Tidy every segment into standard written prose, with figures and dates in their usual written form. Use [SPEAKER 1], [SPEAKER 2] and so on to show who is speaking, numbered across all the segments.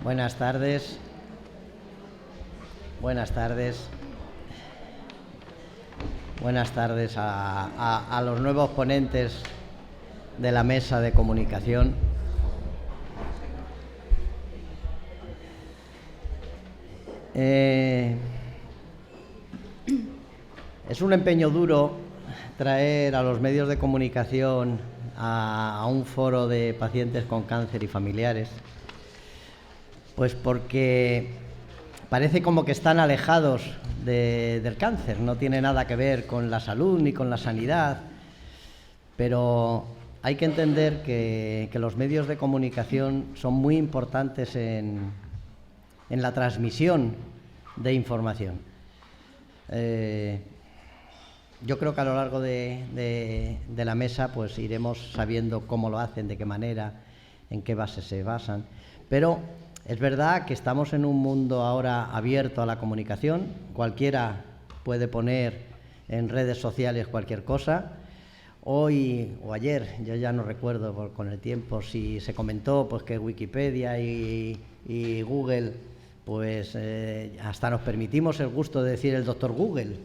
[SPEAKER 1] Buenas tardes. Buenas tardes. Buenas tardes a los nuevos ponentes de la mesa de comunicación. Es un empeño duro traer a los medios de comunicación a un foro de pacientes con cáncer y familiares, pues porque parece como que están alejados del cáncer, no tiene nada que ver con la salud ni con la sanidad, pero hay que entender que los medios de comunicación son muy importantes en la transmisión de información. Yo creo que a lo largo de la mesa pues iremos sabiendo cómo lo hacen, de qué manera, en qué bases se basan, pero es verdad que estamos en un mundo ahora abierto a la comunicación. Cualquiera puede poner en redes sociales cualquier cosa. Hoy o ayer, yo ya no recuerdo con el tiempo, si se comentó pues que Wikipedia y Google pues hasta nos permitimos el gusto de decir el doctor Google,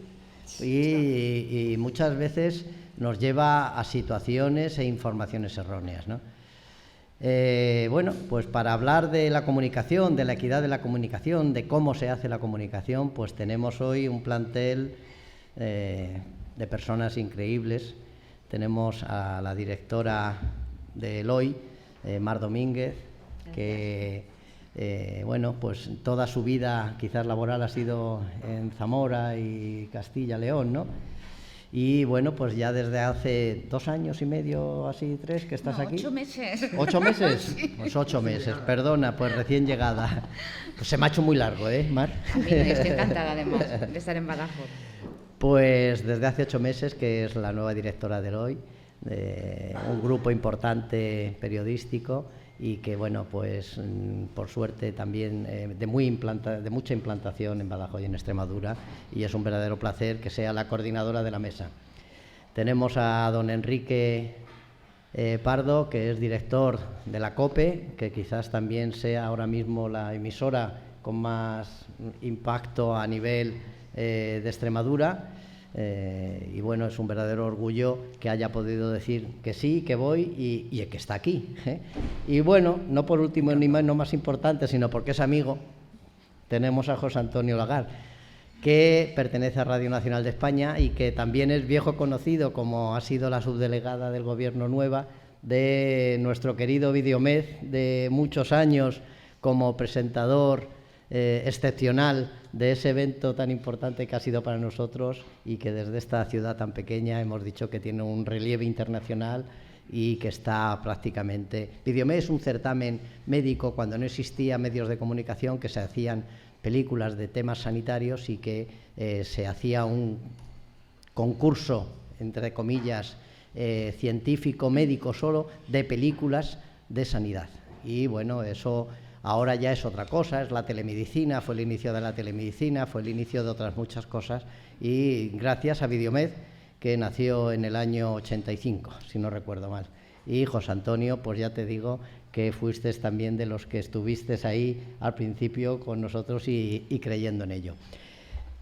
[SPEAKER 1] y muchas veces nos lleva a situaciones e informaciones erróneas, ¿no? Bueno, pues para hablar de la comunicación, de la equidad de la comunicación, de cómo se hace la comunicación, pues tenemos hoy un plantel de personas increíbles. Tenemos a la directora de Eloy, Mar Domínguez, que bueno, pues toda su vida quizás laboral ha sido en Zamora y Castilla-León, ¿no? Y bueno, pues ya desde hace 2 años y medio, así 3, que estás aquí.
[SPEAKER 2] 8 meses.
[SPEAKER 1] ¿8 meses?
[SPEAKER 2] Sí.
[SPEAKER 1] Pues 8 meses, perdona, pues recién llegada. Pues se me ha hecho muy largo, ¿eh, Mar?
[SPEAKER 2] A mí estoy encantada, además, de estar en Badajoz.
[SPEAKER 1] Pues desde hace 8 meses que es la nueva directora de Eloy, de un grupo importante periodístico, y que, bueno, pues por suerte también de mucha implantación en Badajoz y en Extremadura, y es un verdadero placer que sea la coordinadora de la mesa. Tenemos a don Enrique Pardo, que es director de la COPE, que quizás también sea ahora mismo la emisora con más impacto a nivel de Extremadura. Y bueno, es un verdadero orgullo que haya podido decir que sí, que voy y que está aquí, ¿eh? Y bueno, no por último ni no más importante, sino porque es amigo, tenemos a José Antonio Lagar, que pertenece a Radio Nacional de España y que también es viejo conocido, como ha sido la subdelegada del Gobierno nueva de nuestro querido Videomed, de muchos años como presentador excepcional de ese evento tan importante que ha sido para nosotros, y que desde esta ciudad tan pequeña hemos dicho que tiene un relieve internacional y que está prácticamente... Videomed es un certamen médico cuando no existía medios de comunicación, que se hacían películas de temas sanitarios y que se hacía un concurso, entre comillas, científico, médico solo, de películas de sanidad. Y bueno, eso ahora ya es otra cosa, es la telemedicina, fue el inicio de la telemedicina, fue el inicio de otras muchas cosas, y gracias a Videomed, que nació en el año 85, si no recuerdo mal. Y José Antonio, pues ya te digo que fuiste también de los que estuviste ahí al principio con nosotros y creyendo en ello.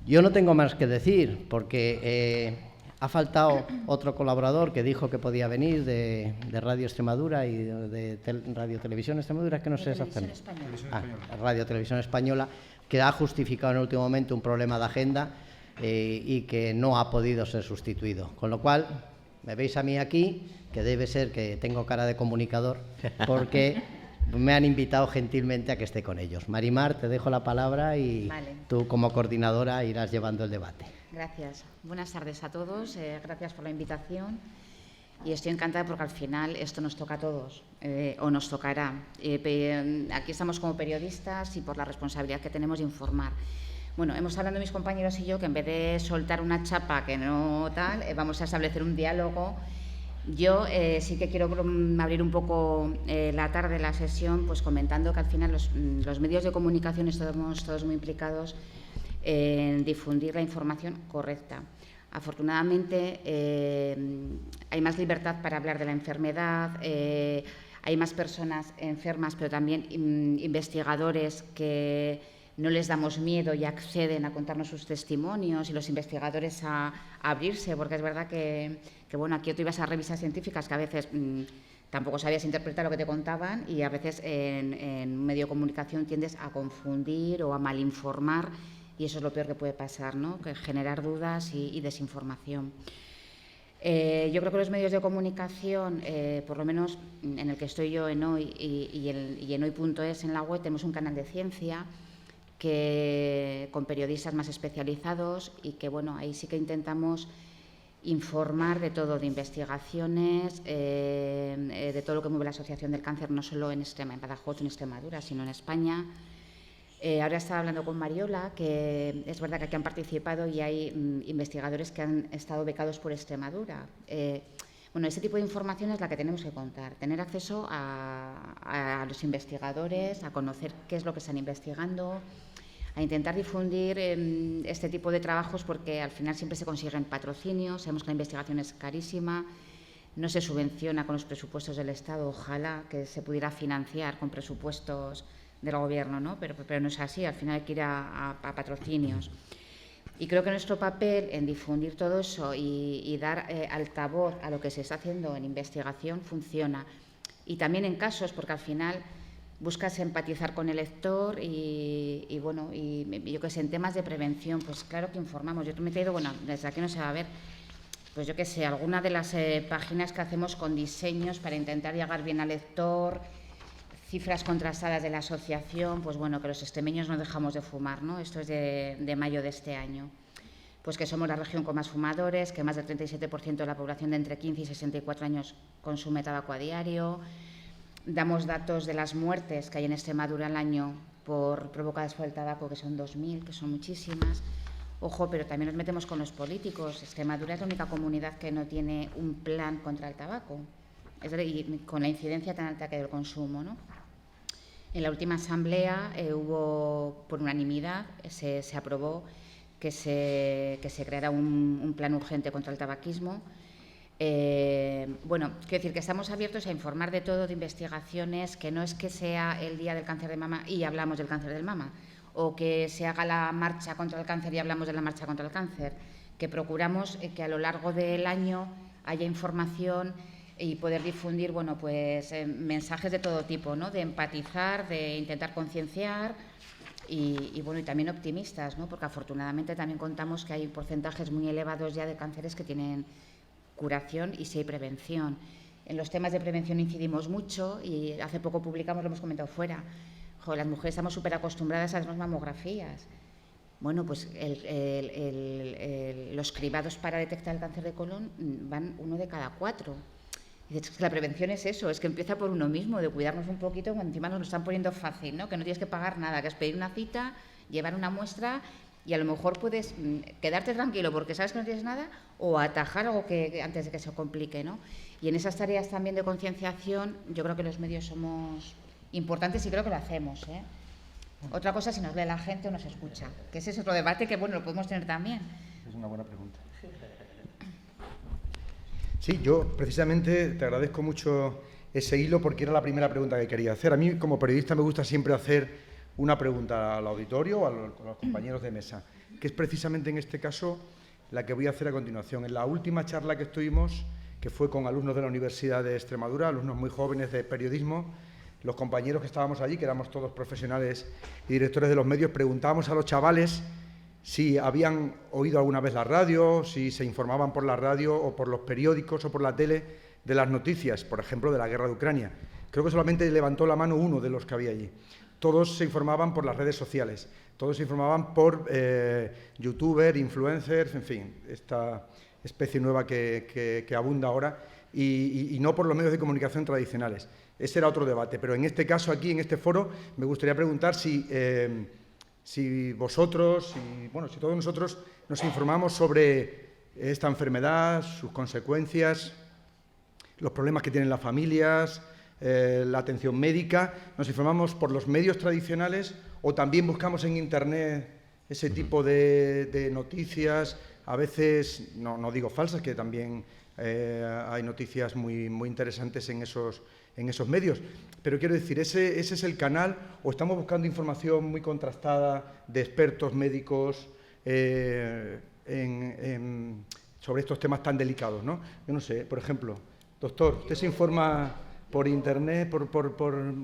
[SPEAKER 1] Yo no tengo más que decir, porque ha faltado otro colaborador que dijo que podía venir de Radio Extremadura y de Radio Televisión Extremadura, que no sé exactamente. Radio Televisión Española, que ha justificado en el último momento un problema de agenda y que no ha podido ser sustituido. Con lo cual, me veis a mí aquí, que debe ser que tengo cara de comunicador, porque me han invitado gentilmente a que esté con ellos. Marimar, te dejo la palabra y vale. Tú como coordinadora irás llevando el debate.
[SPEAKER 2] Gracias. Buenas tardes a todos. Gracias por la invitación. Y estoy encantada porque al final esto nos toca a todos, o nos tocará. Aquí estamos como periodistas y por la responsabilidad que tenemos de informar. Bueno, hemos hablado mis compañeros y yo que en vez de soltar una chapa que no tal, vamos a establecer un diálogo. Yo sí que quiero abrir un poco la tarde, la sesión, pues comentando que al final los medios de comunicación estamos todos muy implicados en difundir la información correcta. Afortunadamente hay más libertad para hablar de la enfermedad, hay más personas enfermas, pero también investigadores que no les damos miedo y acceden a contarnos sus testimonios, y los investigadores a abrirse, porque es verdad que bueno, aquí tú ibas a revistas científicas que a veces tampoco sabías interpretar lo que te contaban, y a veces en un medio de comunicación tiendes a confundir o a malinformar, y eso es lo peor que puede pasar, ¿no? Que generar dudas y desinformación. Yo creo que los medios de comunicación, por lo menos en el que estoy yo en Hoy y en Hoy.es en la web, tenemos un canal de ciencia con periodistas más especializados, y que bueno, ahí sí que intentamos informar de todo, de investigaciones, de todo lo que mueve la Asociación del Cáncer, no solo en Badajoz, en Extremadura, sino en España. Ahora estaba hablando con Mariola, que es verdad que aquí han participado y hay investigadores que han estado becados por Extremadura. Bueno, ese tipo de información es la que tenemos que contar, tener acceso a los investigadores, a conocer qué es lo que están investigando, a intentar difundir este tipo de trabajos, porque al final siempre se consiguen patrocinios. Sabemos que la investigación es carísima, no se subvenciona con los presupuestos del Estado. Ojalá que se pudiera financiar con presupuestos del Gobierno, ¿no? Pero no es así, al final hay que ir a patrocinios. Y creo que nuestro papel en difundir todo eso y dar altavoz a lo que se está haciendo en investigación funciona. Y también en casos, porque al final buscas empatizar con el lector y bueno, y yo que sé, en temas de prevención, pues claro que informamos. Yo me he traído, bueno, desde aquí no se va a ver, pues yo que sé, alguna de las páginas que hacemos con diseños para intentar llegar bien al lector, cifras contrastadas de la asociación, pues bueno, que los extremeños no dejamos de fumar, ¿no? Esto es de mayo de este año. Pues que somos la región con más fumadores, que más del 37% de la población de entre 15 y 64 años consume tabaco a diario. Damos datos de las muertes que hay en Extremadura al año provocadas por el tabaco, que son 2.000, que son muchísimas. Ojo, pero también nos metemos con los políticos. Extremadura es la única comunidad que no tiene un plan contra el tabaco, y con la incidencia tan alta que hay del consumo, ¿no? En la última asamblea hubo, por unanimidad, se aprobó que se creara un plan urgente contra el tabaquismo. Bueno, quiero decir que estamos abiertos a informar de todo, de investigaciones, que no es que sea el Día del Cáncer de Mama y hablamos del cáncer del mama, o que se haga la marcha contra el cáncer y hablamos de la marcha contra el cáncer, que procuramos que a lo largo del año haya información y poder difundir, bueno, pues mensajes de todo tipo, ¿no? De empatizar, de intentar concienciar y bueno, y también optimistas, ¿no? Porque afortunadamente también contamos que hay porcentajes muy elevados ya de cánceres que tienen curación y si hay prevención. En los temas de prevención incidimos mucho y hace poco publicamos, lo hemos comentado fuera, las mujeres estamos súper acostumbradas a hacernos mamografías. Bueno, pues los cribados para detectar el cáncer de colon van 1 de cada 4. Y de hecho, la prevención es eso, es que empieza por uno mismo, de cuidarnos un poquito, cuando encima nos lo están poniendo fácil, ¿no? Que no tienes que pagar nada, que es pedir una cita, llevar una muestra y a lo mejor puedes quedarte tranquilo porque sabes que no tienes nada, o atajar algo que antes de que se complique, ¿no? Y en esas tareas también de concienciación yo creo que los medios somos importantes y creo que lo hacemos, ¿eh? Otra cosa si nos lee la gente o nos escucha, que ese es otro debate que bueno, lo podemos tener también.
[SPEAKER 3] Es una buena pregunta. Sí, yo precisamente te agradezco mucho ese hilo porque era la primera pregunta que quería hacer. A mí como periodista me gusta siempre hacer una pregunta al auditorio o a los compañeros de mesa, que es precisamente en este caso la que voy a hacer a continuación. En la última charla que estuvimos, que fue con alumnos de la Universidad de Extremadura, alumnos muy jóvenes de periodismo, los compañeros que estábamos allí, que éramos todos profesionales y directores de los medios, preguntábamos a los chavales si habían oído alguna vez la radio, si se informaban por la radio o por los periódicos o por la tele de las noticias, por ejemplo, de la guerra de Ucrania. Creo que solamente levantó la mano uno de los que había allí. Todos se informaban por las redes sociales, todos se informaban por youtubers, influencers, en fin, esta especie nueva que abunda ahora, y no por los medios de comunicación tradicionales. Ese era otro debate, pero en este caso, aquí, en este foro, me gustaría preguntar si vosotros, si todos nosotros nos informamos sobre esta enfermedad, sus consecuencias, los problemas que tienen las familias, la atención médica, nos informamos por los medios tradicionales o también buscamos en Internet ese tipo de noticias, a veces, no digo falsas, que también hay noticias muy interesantes en esos esos medios. Pero quiero decir, ¿ese es el canal o estamos buscando información muy contrastada de expertos médicos sobre estos temas tan delicados, ¿no? Yo no sé, por ejemplo, doctor, ¿usted se informa por internet, por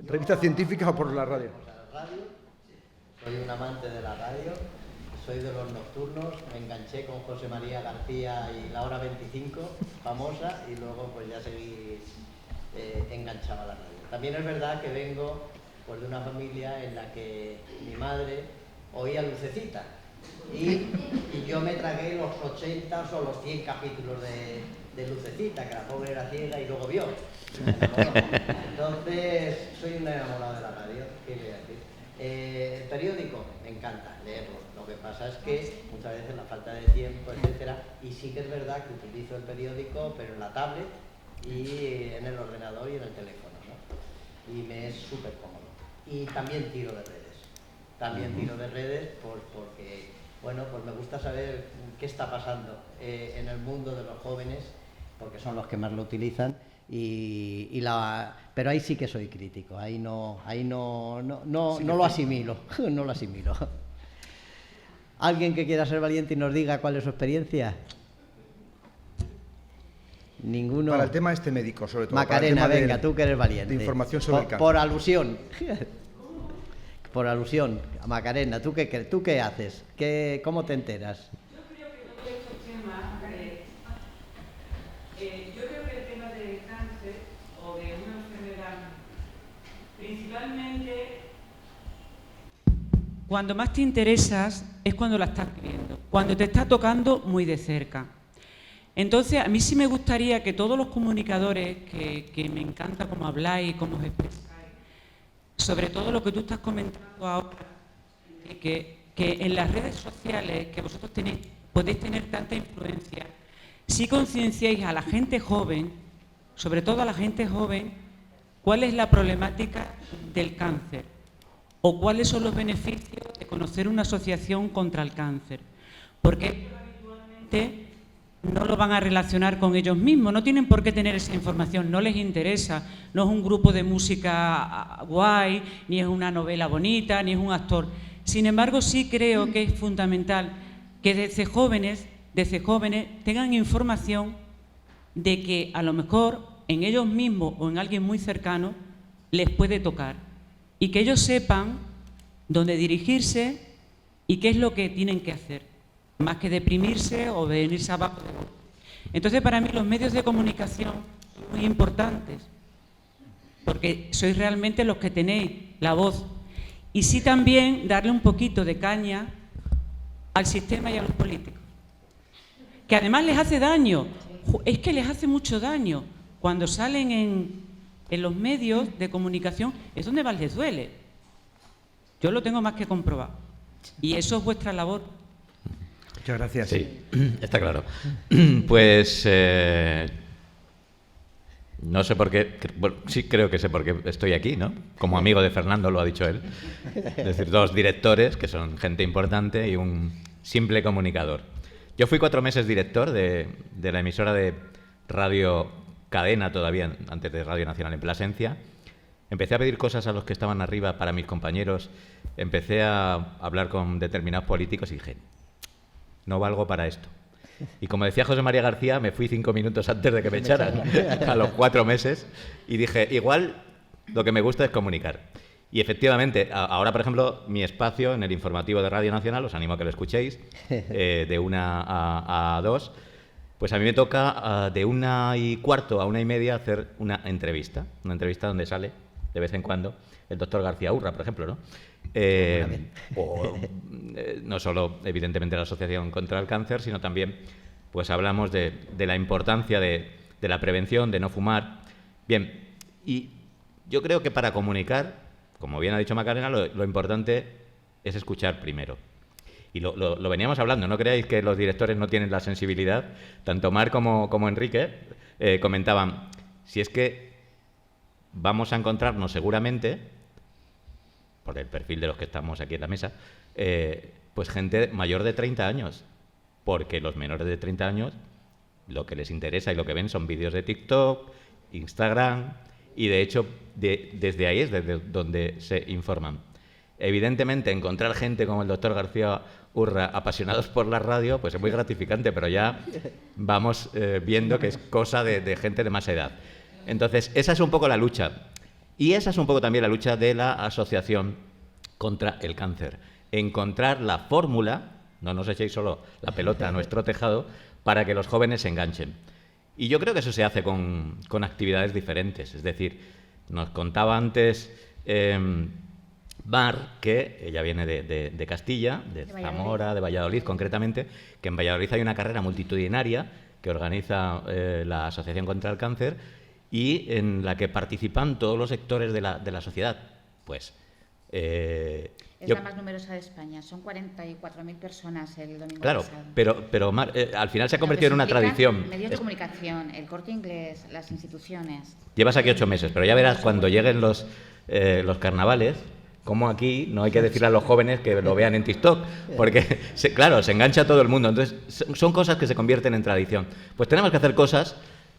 [SPEAKER 3] revistas científicas o por la radio?
[SPEAKER 1] Soy un amante de la radio, soy de los nocturnos, me enganché con José María García y La Hora 25, famosa, y luego pues ya seguí enganchado a la radio. También es verdad que vengo pues, de una familia en la que mi madre oía Lucecita y yo me tragué los 80 o los 100 capítulos de Lucecita, que la pobre era ciega y luego vio. Entonces, soy un enamorado de la radio, ¿qué le voy a decir? El periódico, me encanta leerlo. Lo que pasa es que muchas veces la falta de tiempo, etcétera, y sí que es verdad que utilizo el periódico, pero en la tablet y en el ordenador y en el teléfono, ¿no? Y me es súper cómodo. Y también tiro de redes. También tiro de redes porque, bueno, pues me gusta saber qué está pasando en el mundo de los jóvenes, porque son los que más lo utilizan. Pero ahí sí que soy crítico, ahí no lo asimilo, no lo asimilo. ¿Alguien que quiera ser valiente y nos diga cuál es su experiencia? Ninguno.
[SPEAKER 3] Para el tema médico, sobre todo.
[SPEAKER 1] Macarena, venga, tú que eres valiente.
[SPEAKER 3] De información sobre el cáncer.
[SPEAKER 1] Por alusión. Por alusión, Macarena, ¿tú qué haces? ¿Cómo te enteras?
[SPEAKER 4] Principalmente, cuando más te interesas es cuando la estás viviendo, cuando te está tocando muy de cerca. Entonces, a mí sí me gustaría que todos los comunicadores, que me encanta cómo habláis, cómo os expresáis, sobre todo lo que tú estás comentando ahora, que en las redes sociales que vosotros podéis tener tanta influencia, sí concienciéis a la gente joven, sobre todo a la gente joven, cuál es la problemática del cáncer o cuáles son los beneficios de conocer una asociación contra el cáncer. Porque habitualmente no lo van a relacionar con ellos mismos, no tienen por qué tener esa información, no les interesa, no es un grupo de música guay, ni es una novela bonita, ni es un actor. Sin embargo, sí creo que es fundamental que desde jóvenes tengan información de que a lo mejor en ellos mismos o en alguien muy cercano les puede tocar y que ellos sepan dónde dirigirse y qué es lo que tienen que hacer, más que deprimirse o venirse abajo. Entonces, para mí los medios de comunicación son muy importantes porque sois realmente los que tenéis la voz y sí también darle un poquito de caña al sistema y a los políticos, que además les hace daño, es que les hace mucho daño. Cuando salen en los medios de comunicación es donde más les duele. Yo lo tengo más que comprobado. Y eso es vuestra labor.
[SPEAKER 3] Muchas gracias.
[SPEAKER 5] Sí, está claro. Pues no sé por qué, bueno, sí creo que sé por qué estoy aquí, ¿no? Como amigo de Fernando, lo ha dicho él. Es decir, dos directores, que son gente importante, y un simple comunicador. Yo fui 4 meses director de la emisora de Radio Cadena, todavía antes de Radio Nacional, en Plasencia. Empecé a pedir cosas a los que estaban arriba para mis compañeros, empecé a hablar con determinados políticos y dije, no valgo para esto. Y como decía José María García, me fui 5 minutos antes de que me echaran, a los 4 meses, y dije, igual lo que me gusta es comunicar. Y efectivamente, ahora, por ejemplo, mi espacio en el informativo de Radio Nacional, os animo a que lo escuchéis, de 1 a 2, pues a mí me toca de 1:15 a 1:30 hacer una entrevista donde sale de vez en cuando el doctor García Urra, por ejemplo, ¿no? No solo, evidentemente, la Asociación contra el Cáncer, sino también, pues hablamos de la importancia de la prevención, de no fumar. Bien, y yo creo que para comunicar, como bien ha dicho Macarena, lo importante es escuchar primero. Y lo veníamos hablando, no creáis que los directores no tienen la sensibilidad. Tanto Mar como Enrique comentaban, si es que vamos a encontrarnos seguramente, por el perfil de los que estamos aquí en la mesa, pues gente mayor de 30 años, porque los menores de 30 años lo que les interesa y lo que ven son vídeos de TikTok Instagram, y de hecho desde ahí es desde donde se informan. Evidentemente, encontrar gente como el doctor García Urra apasionados por la radio, pues es muy gratificante, pero ya vamos viendo que es cosa de gente de más edad. Entonces, esa es un poco la lucha. Y esa es un poco también la lucha de la Asociación contra el Cáncer. Encontrar la fórmula, no nos echéis solo la pelota a nuestro tejado, para que los jóvenes se enganchen. Y yo creo que eso se hace con actividades diferentes. Es decir, nos contaba antes Mar, que ella viene de Castilla, de Zamora, de Valladolid concretamente, que en Valladolid hay una carrera multitudinaria que organiza la Asociación contra el Cáncer y en la que participan todos los sectores de la sociedad. Pues
[SPEAKER 2] es la más numerosa de España, son 44.000 personas el domingo pasado.
[SPEAKER 5] Pero Mar, al final se ha convertido en una tradición.
[SPEAKER 2] Medios de comunicación, el Corte Inglés, las instituciones.
[SPEAKER 5] Llevas aquí 8 meses, pero ya verás cuando lleguen los carnavales, como aquí no hay que decirle a los jóvenes que lo vean en TikTok, porque, claro, se engancha todo el mundo. Entonces, son cosas que se convierten en tradición. Pues tenemos que hacer cosas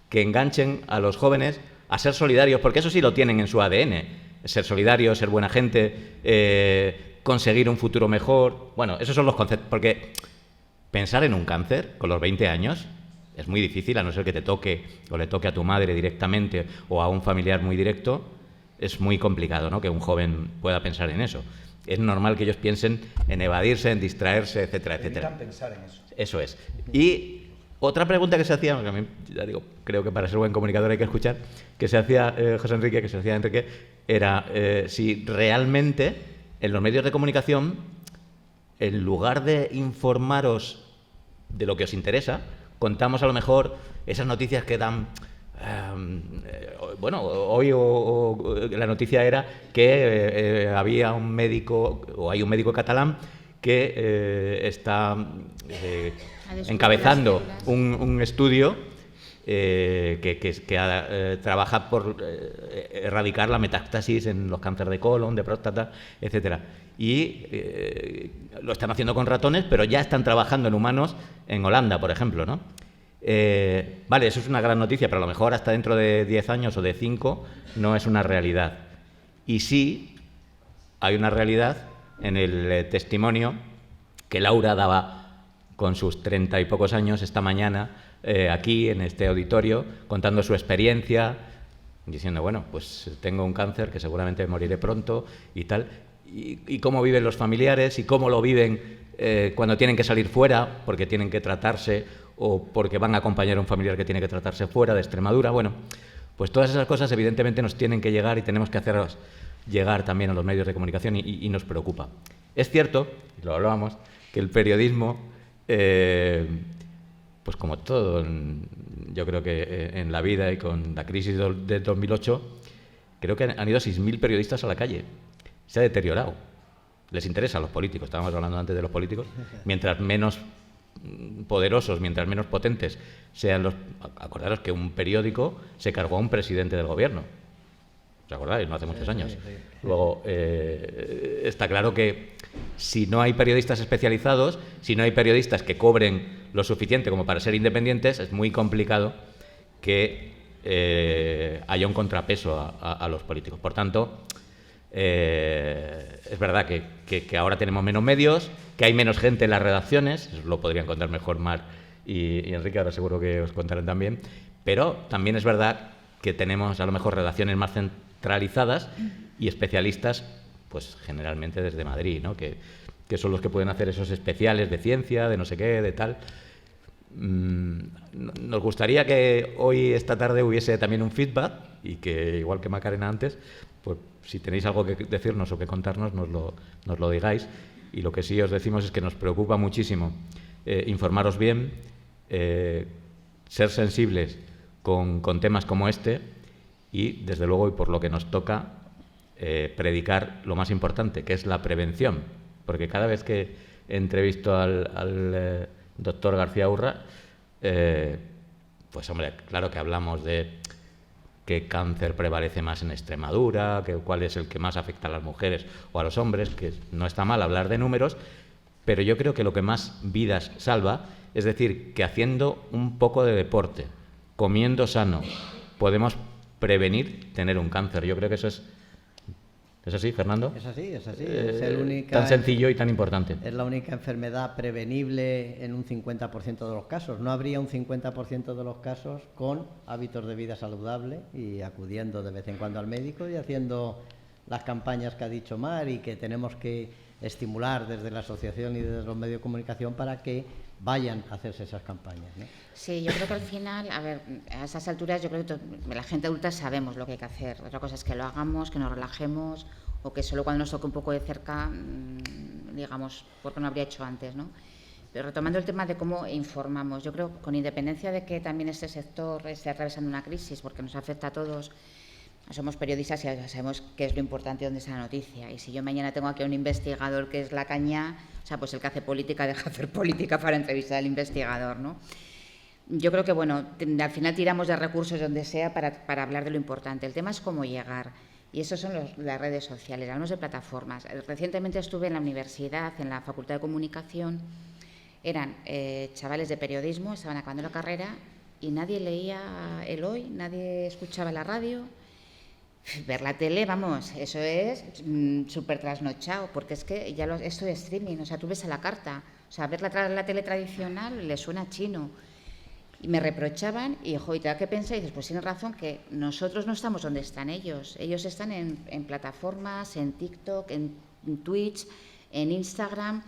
[SPEAKER 5] que enganchen a los jóvenes a ser solidarios, porque eso sí lo tienen en su ADN. Ser solidarios, ser buena gente, conseguir un futuro mejor. Bueno, esos son los conceptos. Porque pensar en un cáncer con los 20 años es muy difícil, a no ser que te toque o le toque a tu madre directamente o a un familiar muy directo. Es muy complicado, ¿no?, que un joven pueda pensar en eso. Es normal que ellos piensen en evadirse, en distraerse, etcétera, etcétera.
[SPEAKER 3] Evitan pensar en eso.
[SPEAKER 5] Eso es. Y otra pregunta que se hacía, que a mí, ya digo, creo que para ser buen comunicador hay que escuchar, que se hacía José Enrique, que se hacía Enrique, era si realmente en los medios de comunicación, en lugar de informaros de lo que os interesa, contamos a lo mejor esas noticias que dan... bueno, hoy la noticia era que había un médico, o hay un médico catalán, que está encabezando un estudio que trabaja por erradicar la metástasis en los cánceres de colon, de próstata, etcétera. Y lo están haciendo con ratones, pero ya están trabajando en humanos en Holanda, por ejemplo, ¿no? Vale, eso es una gran noticia, pero a lo mejor hasta dentro de 10 años o de 5 no es una realidad. Y sí hay una realidad en el testimonio que Laura daba con sus 30 y pocos años esta mañana aquí en este auditorio, contando su experiencia, diciendo, bueno, pues tengo un cáncer que seguramente moriré pronto y tal, y cómo viven los familiares y cómo lo viven cuando tienen que salir fuera porque tienen que tratarse o porque van a acompañar a un familiar que tiene que tratarse fuera de Extremadura. Bueno, pues todas esas cosas evidentemente nos tienen que llegar y tenemos que hacerlas llegar también a los medios de comunicación y nos preocupa. Es cierto, y lo hablábamos, que el periodismo, pues como todo, yo creo que en la vida y con la crisis de 2008, creo que han ido 6.000 periodistas a la calle. Se ha deteriorado. Les interesa a los políticos, estábamos hablando antes de los políticos, mientras menos poderosos, mientras menos potentes sean los... Acordaros que un periódico se cargó a un presidente del gobierno. ¿Os acordáis? No hace muchos años. Luego, está claro que si no hay periodistas especializados, si no hay periodistas que cobren lo suficiente como para ser independientes, es muy complicado que haya un contrapeso a los políticos. Por tanto, es verdad que ahora tenemos menos medios, que hay menos gente en las redacciones, eso lo podrían contar mejor Mar y Enrique, ahora seguro que os contarán también, pero también es verdad que tenemos a lo mejor redacciones más centralizadas y especialistas, pues generalmente desde Madrid, ¿no? Que son los que pueden hacer esos especiales de ciencia, de no sé qué, de tal. Nos gustaría que hoy, esta tarde, hubiese también un feedback y que, igual que Macarena antes, pues si tenéis algo que decirnos o que contarnos, nos lo digáis. Y lo que sí os decimos es que nos preocupa muchísimo informaros bien, ser sensibles con temas como este y, desde luego, y por lo que nos toca, predicar lo más importante, que es la prevención. Porque cada vez que entrevisto al doctor García Urra, pues hombre, claro que hablamos de qué cáncer prevalece más en Extremadura, cuál es el que más afecta a las mujeres o a los hombres, que no está mal hablar de números, pero yo creo que lo que más vidas salva, es decir, que haciendo un poco de deporte, comiendo sano, podemos prevenir tener un cáncer. Yo creo que eso es... ¿Es así, Fernando?
[SPEAKER 1] Es así, es así. Es el única,
[SPEAKER 5] tan sencillo y tan importante.
[SPEAKER 1] Es la única enfermedad prevenible en un 50% de los casos. No habría un 50% de los casos con hábitos de vida saludable y acudiendo de vez en cuando al médico y haciendo las campañas que ha dicho Mar y que tenemos que estimular desde la asociación y desde los medios de comunicación para que vayan a hacerse esas campañas, ¿no?
[SPEAKER 2] Sí, yo creo que al final, a ver, a esas alturas yo creo que la gente adulta sabemos lo que hay que hacer. Otra cosa es que lo hagamos, que nos relajemos o que solo cuando nos toque un poco de cerca, digamos, porque no habría hecho antes, ¿no? Pero retomando el tema de cómo informamos, yo creo, con independencia de que también este sector esté atravesando una crisis, porque nos afecta a todos, somos periodistas y ya sabemos qué es lo importante y dónde está la noticia. Y si yo mañana tengo aquí a un investigador que es la caña, o sea, pues el que hace política deja de hacer política para entrevistar al investigador, ¿no? Yo creo que, bueno, al final tiramos de recursos donde sea para hablar de lo importante. El tema es cómo llegar. Y eso son las redes sociales, hablamos de plataformas. Recientemente estuve en la universidad, en la Facultad de Comunicación, eran chavales de periodismo, estaban acabando la carrera y nadie leía el Hoy, nadie escuchaba la radio. Ver la tele, vamos, eso es súper trasnochado, porque es que ya esto de streaming, o sea, tú ves a la carta, o sea, ver la tele tradicional le suena chino. Y me reprochaban y, ojo, y te da que pensar y dices, pues tienes razón, que nosotros no estamos donde están ellos. Ellos están en plataformas, en TikTok, en Twitch, en Instagram.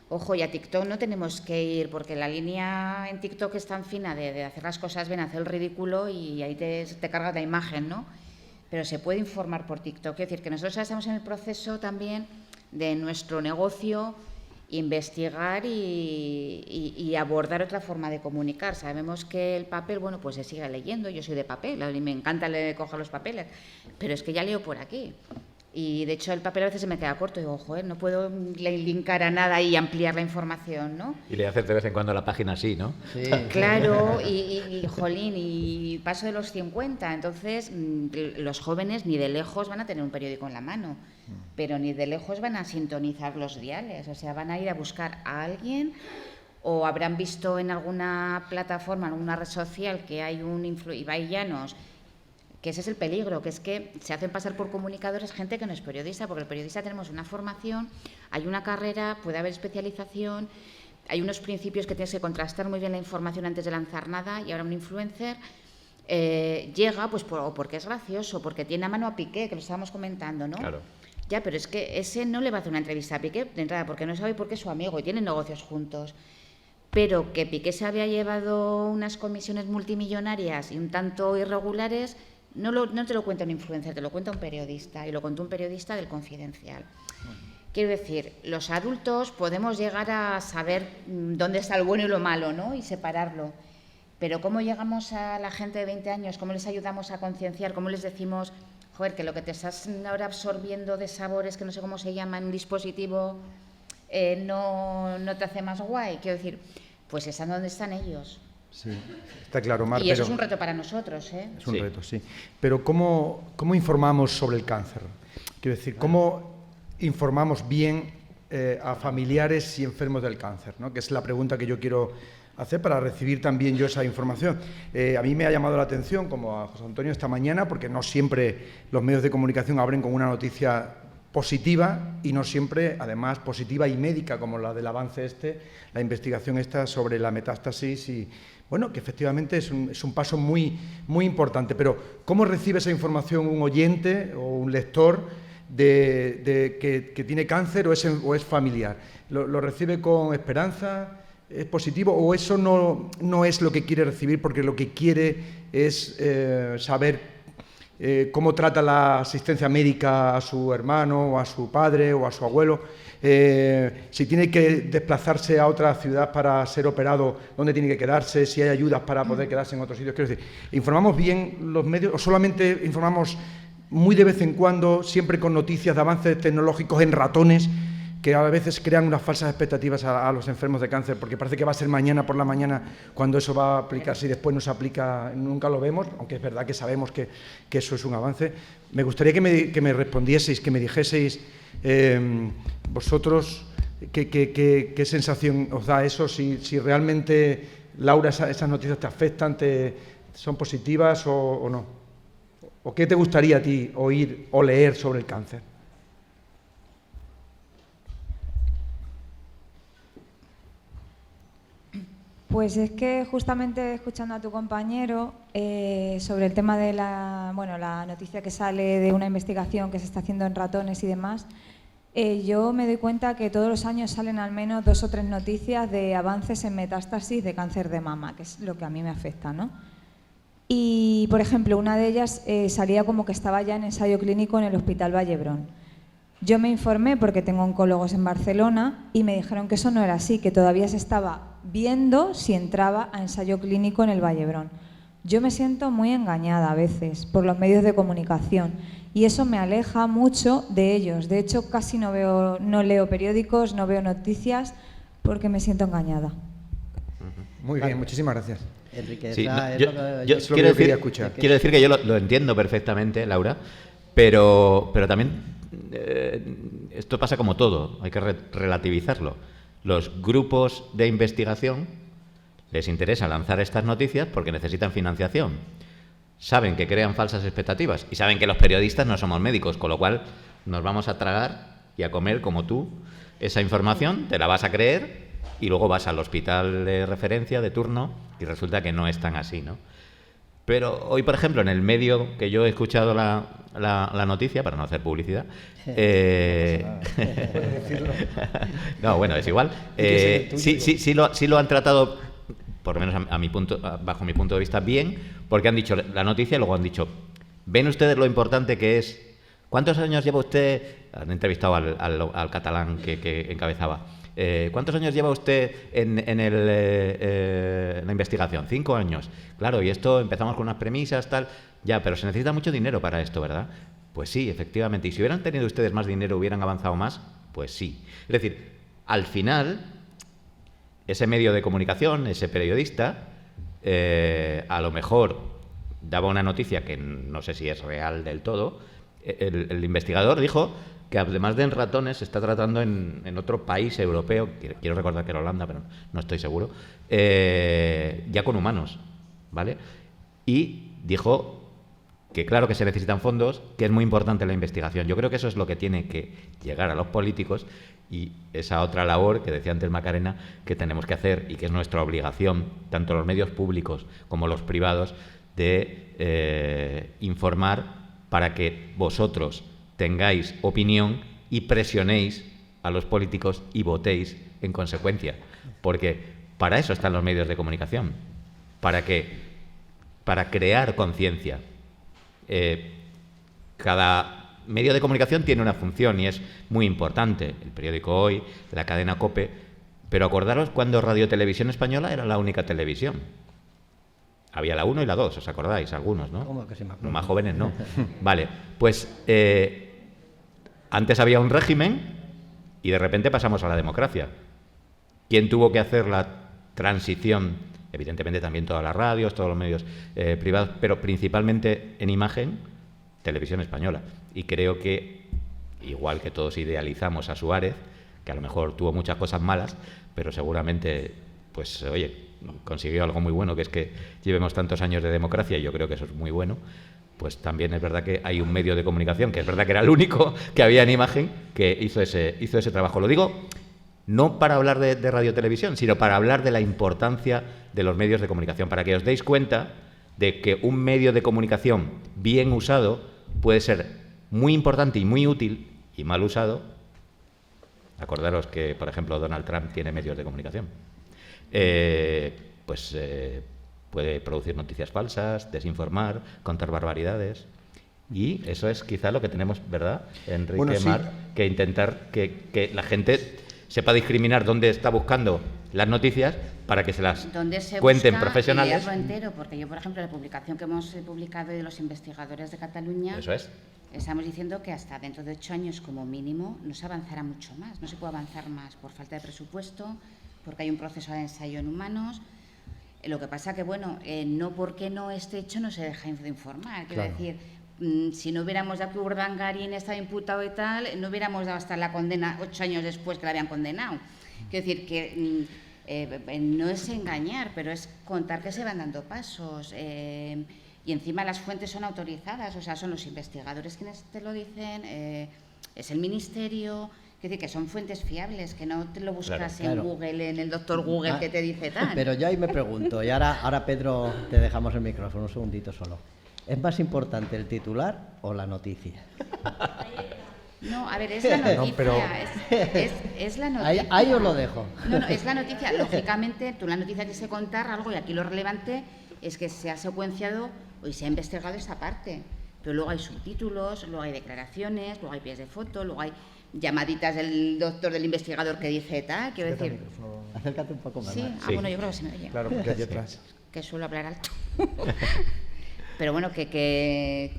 [SPEAKER 2] Ojo, y a TikTok no tenemos que ir, porque la línea en TikTok es tan fina de hacer las cosas bien, hacer el ridículo y ahí te cargas la imagen, ¿no? Pero se puede informar por TikTok. Es decir, que nosotros estamos en el proceso también de nuestro negocio investigar y abordar otra forma de comunicar. Sabemos que el papel, bueno, pues se sigue leyendo. Yo soy de papel, a mí me encanta coger los papeles, pero es que ya leo por aquí. Y, de hecho, el papel a veces se me queda corto. Digo, joder, no puedo linkar a nada y ampliar la información, ¿no?
[SPEAKER 5] Y le haces de vez en cuando la página así, ¿no?
[SPEAKER 1] Sí.
[SPEAKER 2] Claro, y jolín, y paso de los 50. Entonces, los jóvenes ni de lejos van a tener un periódico en la mano, pero ni de lejos van a sintonizar los diales. O sea, van a ir a buscar a alguien o habrán visto en alguna plataforma, en alguna red social que hay un Ibai Llanos, que ese es el peligro, que es que se hacen pasar por comunicadores gente que no es periodista, porque el periodista tenemos una formación, hay una carrera, puede haber especialización, hay unos principios que tienes que contrastar muy bien la información antes de lanzar nada, y ahora un influencer llega pues porque es gracioso, porque tiene a mano a Piqué, que lo estábamos comentando, ¿no?
[SPEAKER 5] Claro.
[SPEAKER 2] Ya, pero es que ese no le va a hacer una entrevista a Piqué de entrada, porque no sabe por qué es su amigo y tienen negocios juntos. Pero que Piqué se había llevado unas comisiones multimillonarias y un tanto irregulares, no te lo cuenta un influencer, te lo cuenta un periodista, y lo contó un periodista del Confidencial. Quiero decir, los adultos podemos llegar a saber dónde está lo bueno y lo malo, ¿no? Y separarlo. Pero ¿cómo llegamos a la gente de 20 años? ¿Cómo les ayudamos a concienciar? ¿Cómo les decimos, joder, que lo que te estás ahora absorbiendo de sabores, que no sé cómo se llama, en un dispositivo, no te hace más guay? Quiero decir, pues están donde están ellos.
[SPEAKER 3] Sí, está claro, Mar.
[SPEAKER 2] Y eso es un reto para nosotros, ¿eh?
[SPEAKER 3] Es un reto, sí. Pero ¿cómo informamos sobre el cáncer? Quiero decir, ¿cómo informamos bien a familiares y enfermos del cáncer, ¿no? Que es la pregunta que yo quiero hacer para recibir también yo esa información. A mí me ha llamado la atención, como a José Antonio esta mañana, porque no siempre los medios de comunicación abren con una noticia positiva y no siempre, además, positiva y médica, como la del avance la investigación esta sobre la metástasis y, bueno, que efectivamente es un paso muy, muy importante. Pero, ¿cómo recibe esa información un oyente o un lector que tiene cáncer o es familiar? ¿Lo recibe con esperanza? ¿Es positivo? ¿O eso no es lo que quiere recibir porque lo que quiere es saber cómo trata la asistencia médica a su hermano o a su padre o a su abuelo? Si tiene que desplazarse a otra ciudad para ser operado, ¿dónde tiene que quedarse? Si hay ayudas para poder quedarse en otros sitios. Quiero decir, ¿informamos bien los medios o solamente informamos muy de vez en cuando, siempre con noticias de avances tecnológicos en ratones, que a veces crean unas falsas expectativas a los enfermos de cáncer, porque parece que va a ser mañana por la mañana cuando eso va a aplicarse y después no se aplica, nunca lo vemos, aunque es verdad que sabemos que eso es un avance? Me gustaría que me respondieseis, que me dijeseis vosotros qué sensación os da eso, si realmente, Laura, esas noticias te afectan, son positivas o no. ¿O qué te gustaría a ti oír o leer sobre el cáncer?
[SPEAKER 6] Pues es que justamente escuchando a tu compañero sobre el tema de la noticia que sale de una investigación que se está haciendo en ratones y demás, yo me doy cuenta que todos los años salen al menos 2 o 3 noticias de avances en metástasis de cáncer de mama, que es lo que a mí me afecta, ¿no? Y, por ejemplo, una de ellas salía como que estaba ya en ensayo clínico en el Hospital Vallebrón. Yo me informé porque tengo oncólogos en Barcelona y me dijeron que eso no era así, que todavía se estaba viendo si entraba a ensayo clínico en el Vallebrón. Yo me siento muy engañada a veces por los medios de comunicación y eso me aleja mucho de ellos. De hecho, casi no leo periódicos, no veo noticias porque me siento engañada.
[SPEAKER 3] Muy bien, muchísimas gracias.
[SPEAKER 1] Enrique,
[SPEAKER 5] Sí,
[SPEAKER 1] esa es
[SPEAKER 5] yo-
[SPEAKER 1] lo que
[SPEAKER 5] yo
[SPEAKER 3] es lo que
[SPEAKER 5] quiero
[SPEAKER 3] yo quería
[SPEAKER 5] decir-
[SPEAKER 3] escuchar.
[SPEAKER 5] Quiero decir que yo lo entiendo perfectamente, Laura, pero también esto pasa como todo, hay que relativizarlo. Los grupos de investigación les interesa lanzar estas noticias porque necesitan financiación. Saben que crean falsas expectativas y saben que los periodistas no somos médicos, con lo cual nos vamos a tragar y a comer como tú esa información, te la vas a creer y luego vas al hospital de referencia, de turno, y resulta que no es tan así, ¿no? Pero hoy, por ejemplo, en el medio que yo he escuchado la noticia, para no hacer publicidad, no, bueno, es igual. Sí lo han tratado, por lo menos bajo mi punto de vista, bien, porque han dicho la noticia y luego han dicho, ¿ven ustedes lo importante que es? ¿Cuántos años lleva usted? Han entrevistado al catalán que encabezaba. ¿Cuántos años lleva usted en la investigación? 5 años. Claro, y esto empezamos con unas premisas, tal. Ya, pero se necesita mucho dinero para esto, ¿verdad? Pues sí, efectivamente. Y si hubieran tenido ustedes más dinero, hubieran avanzado más, pues sí. Es decir, al final, ese medio de comunicación, ese periodista, a lo mejor daba una noticia que no sé si es real del todo. El investigador dijo que además de en ratones se está tratando en otro país europeo, quiero recordar que era Holanda, pero no estoy seguro, ya con humanos, ¿vale? Y dijo que claro que se necesitan fondos, que es muy importante la investigación. Yo creo que eso es lo que tiene que llegar a los políticos y esa otra labor que decía antes Macarena que tenemos que hacer y que es nuestra obligación, tanto los medios públicos como los privados, de informar para que vosotros tengáis opinión y presionéis a los políticos y votéis en consecuencia. Porque para eso están los medios de comunicación, para crear conciencia. Cada medio de comunicación tiene una función y es muy importante. El periódico Hoy, la cadena COPE, pero acordaros cuando Radio Televisión Española era la única televisión. Había la 1 y la 2, ¿os acordáis? Algunos, ¿no?
[SPEAKER 1] ¿Cómo que se me acuerda?
[SPEAKER 5] Los más jóvenes no. Vale, pues antes había un régimen y de repente pasamos a la democracia. ¿Quién tuvo que hacer la transición? Evidentemente también todas las radios, todos los medios privados, pero principalmente en imagen, Televisión Española. Y creo que, igual que todos idealizamos a Suárez, que a lo mejor tuvo muchas cosas malas, pero seguramente, pues oye, consiguió algo muy bueno, que es que llevemos tantos años de democracia, y yo creo que eso es muy bueno. Pues también es verdad que hay un medio de comunicación, que es verdad que era el único que había en imagen, que hizo ese trabajo. Lo digo no para hablar de radio-televisión, sino para hablar de la importancia de los medios de comunicación, para que os deis cuenta de que un medio de comunicación bien usado puede ser muy importante y muy útil, y mal usado. Acordaros que, por ejemplo, Donald Trump tiene medios de comunicación. Puede producir noticias falsas, desinformar, contar barbaridades. Y eso es quizá lo que tenemos, ¿verdad, Enrique,
[SPEAKER 3] Bueno, sí.
[SPEAKER 5] Mar? Que intentar que la gente sepa discriminar dónde está buscando las noticias para que se las
[SPEAKER 2] Donde se
[SPEAKER 5] cuenten
[SPEAKER 2] busca
[SPEAKER 5] profesionales.
[SPEAKER 2] y leerlo entero, porque yo, por ejemplo, la publicación que hemos publicado de los investigadores de Cataluña,
[SPEAKER 5] Eso es.
[SPEAKER 2] estamos diciendo que hasta dentro de 8 años como mínimo no se avanzará mucho más, no se puede avanzar más por falta de presupuesto, porque hay un proceso de ensayo en humanos. Lo que pasa que, bueno, no porque no esté hecho no se deja de informar. Quiero decir, si no hubiéramos dado que Urdangarín estaba imputado y tal, no hubiéramos dado hasta la condena 8 años después que la habían condenado. Quiero decir que no es engañar, pero es contar que se van dando pasos. y encima las fuentes son autorizadas, o sea, son los investigadores quienes te lo dicen, es el ministerio, es decir, que son fuentes fiables, que no te lo buscas en Google, en el doctor Google que te dice tal.
[SPEAKER 1] Pero yo ahí me pregunto, y ahora Pedro, te dejamos el micrófono un segundito solo. ¿Es más importante el titular o la noticia?
[SPEAKER 2] No, a ver, es la noticia,
[SPEAKER 3] No, pero...
[SPEAKER 2] es la noticia.
[SPEAKER 1] Ahí os lo dejo.
[SPEAKER 2] No, es la noticia. Lógicamente, tú la noticia tienes que contar algo y aquí lo relevante es que se ha secuenciado y se ha investigado esa parte. Pero luego hay subtítulos, luego hay declaraciones, luego hay pies de foto, luego hay llamaditas del doctor, del investigador que dice tal, quiero decir...
[SPEAKER 1] Acércate un poco más.
[SPEAKER 2] Sí,
[SPEAKER 1] ¿no?
[SPEAKER 2] bueno, yo creo que se me oye.
[SPEAKER 3] Claro, porque aquí atrás.
[SPEAKER 2] Que suelo hablar alto. Pero bueno, que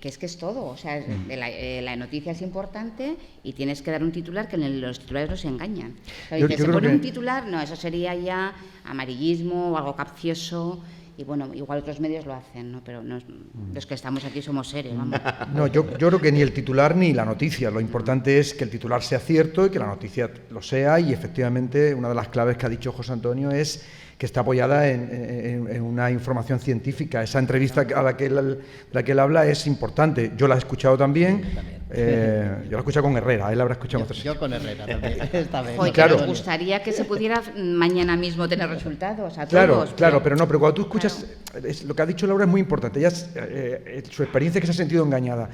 [SPEAKER 2] es que es todo. O sea, la noticia es importante y tienes que dar un titular, que los titulares no se engañan. O sea,
[SPEAKER 3] Yo
[SPEAKER 2] se
[SPEAKER 3] creo
[SPEAKER 2] pone
[SPEAKER 3] que...
[SPEAKER 2] un titular, no, eso sería ya amarillismo o algo capcioso. Y bueno, igual otros medios lo hacen, ¿no? Pero los que estamos aquí somos serios, vamos.
[SPEAKER 3] No, yo creo que ni el titular ni la noticia. Lo importante es que el titular sea cierto y que la noticia lo sea. Y efectivamente, una de las claves que ha dicho José Antonio es que está apoyada en una información científica. Esa entrevista a la que él habla es importante. Yo la he escuchado también. Yo la he escuchado con Herrera, él habrá escuchado otros.
[SPEAKER 1] Yo con Herrera también. Esta vez.
[SPEAKER 2] Joder,
[SPEAKER 3] claro.
[SPEAKER 2] que nos gustaría que se pudiera mañana mismo tener resultados a todos.
[SPEAKER 3] Claro, pero cuando tú escuchas, lo que ha dicho Laura es muy importante. Ella, su experiencia es que se ha sentido engañada.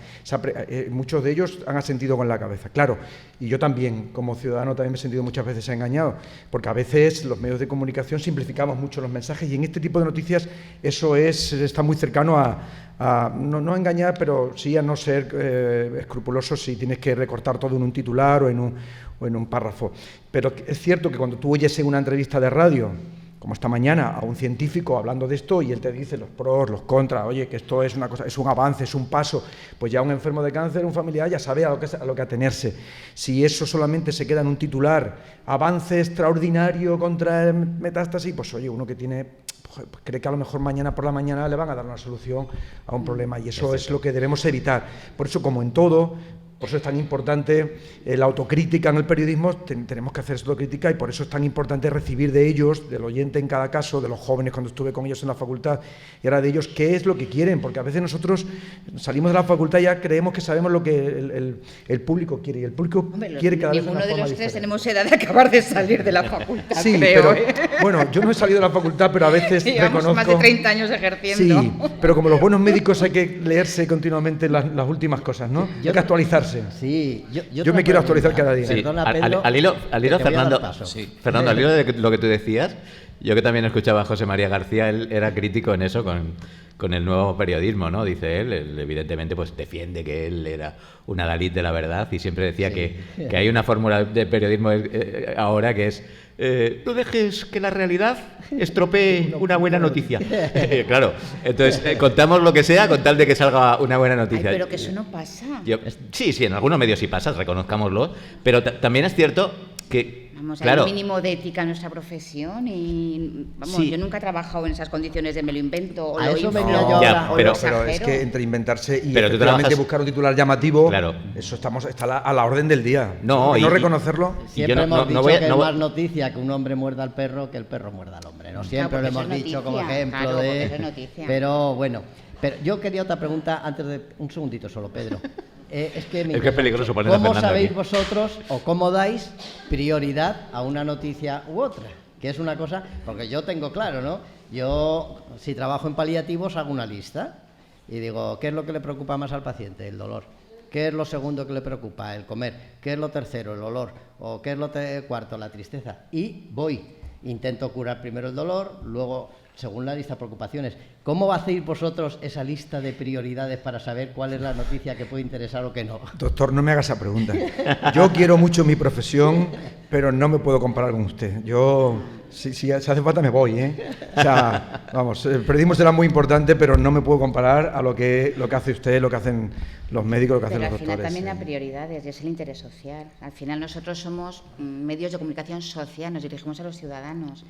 [SPEAKER 3] Muchos de ellos han asentido con la cabeza, claro. Y yo también, como ciudadano, también me he sentido muchas veces engañado, porque a veces los medios de comunicación simplificamos mucho los mensajes y en este tipo de noticias eso está muy cercano a no engañar, pero sí a no ser escrupuloso si tienes que recortar todo en un titular o en un párrafo. Pero es cierto que cuando tú oyes en una entrevista de radio, como esta mañana, a un científico hablando de esto y él te dice los pros, los contras, oye, que esto es una cosa, es un avance, es un paso, pues ya un enfermo de cáncer, un familiar, ya sabe a lo que atenerse. Si eso solamente se queda en un titular, avance extraordinario contra metástasis, pues oye, uno que tiene... pues cree que a lo mejor mañana por la mañana le van a dar una solución a un problema y eso es lo que debemos evitar. Por eso, como en todo, por eso es tan importante la autocrítica en el periodismo, tenemos que hacer autocrítica y por eso es tan importante recibir de ellos, del oyente en cada caso, de los jóvenes cuando estuve con ellos en la facultad, y ahora de ellos qué es lo que quieren, porque a veces nosotros salimos de la facultad y ya creemos que sabemos lo que el público quiere y el público quiere cada vez de una forma
[SPEAKER 2] ninguno de los tres
[SPEAKER 3] diferente.
[SPEAKER 2] tenemos edad de acabar de salir de la facultad,
[SPEAKER 3] Sí,
[SPEAKER 2] creo,
[SPEAKER 3] pero bueno, yo no he salido de la facultad, pero a veces
[SPEAKER 2] llevamos
[SPEAKER 3] reconozco...
[SPEAKER 2] más de 30 años ejerciendo.
[SPEAKER 3] Sí, pero como los buenos médicos hay que leerse continuamente las últimas cosas, ¿no? Hay que actualizarse.
[SPEAKER 1] Sí,
[SPEAKER 3] Yo me quiero actualizar cada día.
[SPEAKER 5] Sí,
[SPEAKER 1] Perdona, Pedro,
[SPEAKER 5] al hilo,
[SPEAKER 1] que te voy a dar
[SPEAKER 5] Fernando,
[SPEAKER 1] paso.
[SPEAKER 5] Fernando, al hilo de lo que tú decías, yo que también escuchaba a José María García, él era crítico en eso con el nuevo periodismo, ¿no? Dice él evidentemente pues defiende que él era un adalid de la verdad y siempre decía que hay una fórmula de periodismo ahora que es no dejes que la realidad estropee una buena noticia. Claro, entonces contamos lo que sea con tal de que salga una buena noticia.
[SPEAKER 2] Ay, pero que eso no pasa.
[SPEAKER 5] Sí, en algunos medios sí pasa, reconozcámoslo, pero también es cierto que...
[SPEAKER 2] Vamos,
[SPEAKER 5] claro,
[SPEAKER 2] hay un mínimo de ética en nuestra profesión y vamos,
[SPEAKER 5] Sí.
[SPEAKER 2] yo nunca he trabajado en esas condiciones de me lo invento o
[SPEAKER 1] A
[SPEAKER 2] lo
[SPEAKER 1] eso
[SPEAKER 2] info,
[SPEAKER 1] venía yo
[SPEAKER 5] Ya,
[SPEAKER 2] o
[SPEAKER 5] pero-
[SPEAKER 2] lo
[SPEAKER 3] Pero es
[SPEAKER 2] exagero.
[SPEAKER 3] que entre inventarse y
[SPEAKER 5] Pero tú
[SPEAKER 3] efectivamente
[SPEAKER 5] trabajas-
[SPEAKER 3] buscar un titular llamativo,
[SPEAKER 5] Claro.
[SPEAKER 3] eso está a la orden del día.
[SPEAKER 5] No,
[SPEAKER 3] no
[SPEAKER 5] y-
[SPEAKER 3] reconocerlo.
[SPEAKER 1] Siempre
[SPEAKER 5] yo no-
[SPEAKER 1] hemos
[SPEAKER 5] no
[SPEAKER 1] dicho
[SPEAKER 5] voy a-
[SPEAKER 1] que
[SPEAKER 5] no
[SPEAKER 1] es
[SPEAKER 5] voy-
[SPEAKER 1] más noticia que un hombre muerda al perro que el perro muerda al hombre. No siempre
[SPEAKER 2] porque
[SPEAKER 1] lo
[SPEAKER 2] eso
[SPEAKER 1] hemos
[SPEAKER 2] es
[SPEAKER 1] dicho como
[SPEAKER 2] noticia,
[SPEAKER 1] ejemplo
[SPEAKER 2] claro, porque eso es
[SPEAKER 1] de...
[SPEAKER 2] noticia.
[SPEAKER 1] Pero bueno, pero yo quería otra pregunta antes de... Un segundito solo, Pedro. Es que me
[SPEAKER 5] Es que es
[SPEAKER 1] interesa
[SPEAKER 5] peligroso
[SPEAKER 1] mucho.
[SPEAKER 5] poner a
[SPEAKER 1] ¿Cómo
[SPEAKER 5] Fernando
[SPEAKER 1] sabéis
[SPEAKER 5] aquí?
[SPEAKER 1] vosotros o cómo dais prioridad a una noticia u otra? Que es una cosa... Porque yo tengo claro, ¿no? Yo, si trabajo en paliativos, hago una lista y digo, ¿qué es lo que le preocupa más al paciente? El dolor. ¿Qué es lo segundo que le preocupa? El comer. ¿Qué es lo tercero? El olor. ¿O qué es lo cuarto? La tristeza. Y voy. Intento curar primero el dolor, luego, según la lista de preocupaciones. ¿Cómo hacéis vosotros esa lista de prioridades para saber cuál es la noticia que puede interesar o qué no?
[SPEAKER 3] Doctor, no me haga esa pregunta. Yo quiero mucho mi profesión, pero no me puedo comparar con usted. Yo, si hace falta, me voy, ¿eh? O sea, vamos, el periodismo será muy importante, pero no me puedo comparar a lo que hace usted, lo que hacen los médicos, lo que hacen
[SPEAKER 2] Pero
[SPEAKER 3] los
[SPEAKER 2] al final
[SPEAKER 3] doctores.
[SPEAKER 2] también hay prioridades y es el interés social. Al final nosotros somos medios de comunicación social, nos dirigimos a los ciudadanos.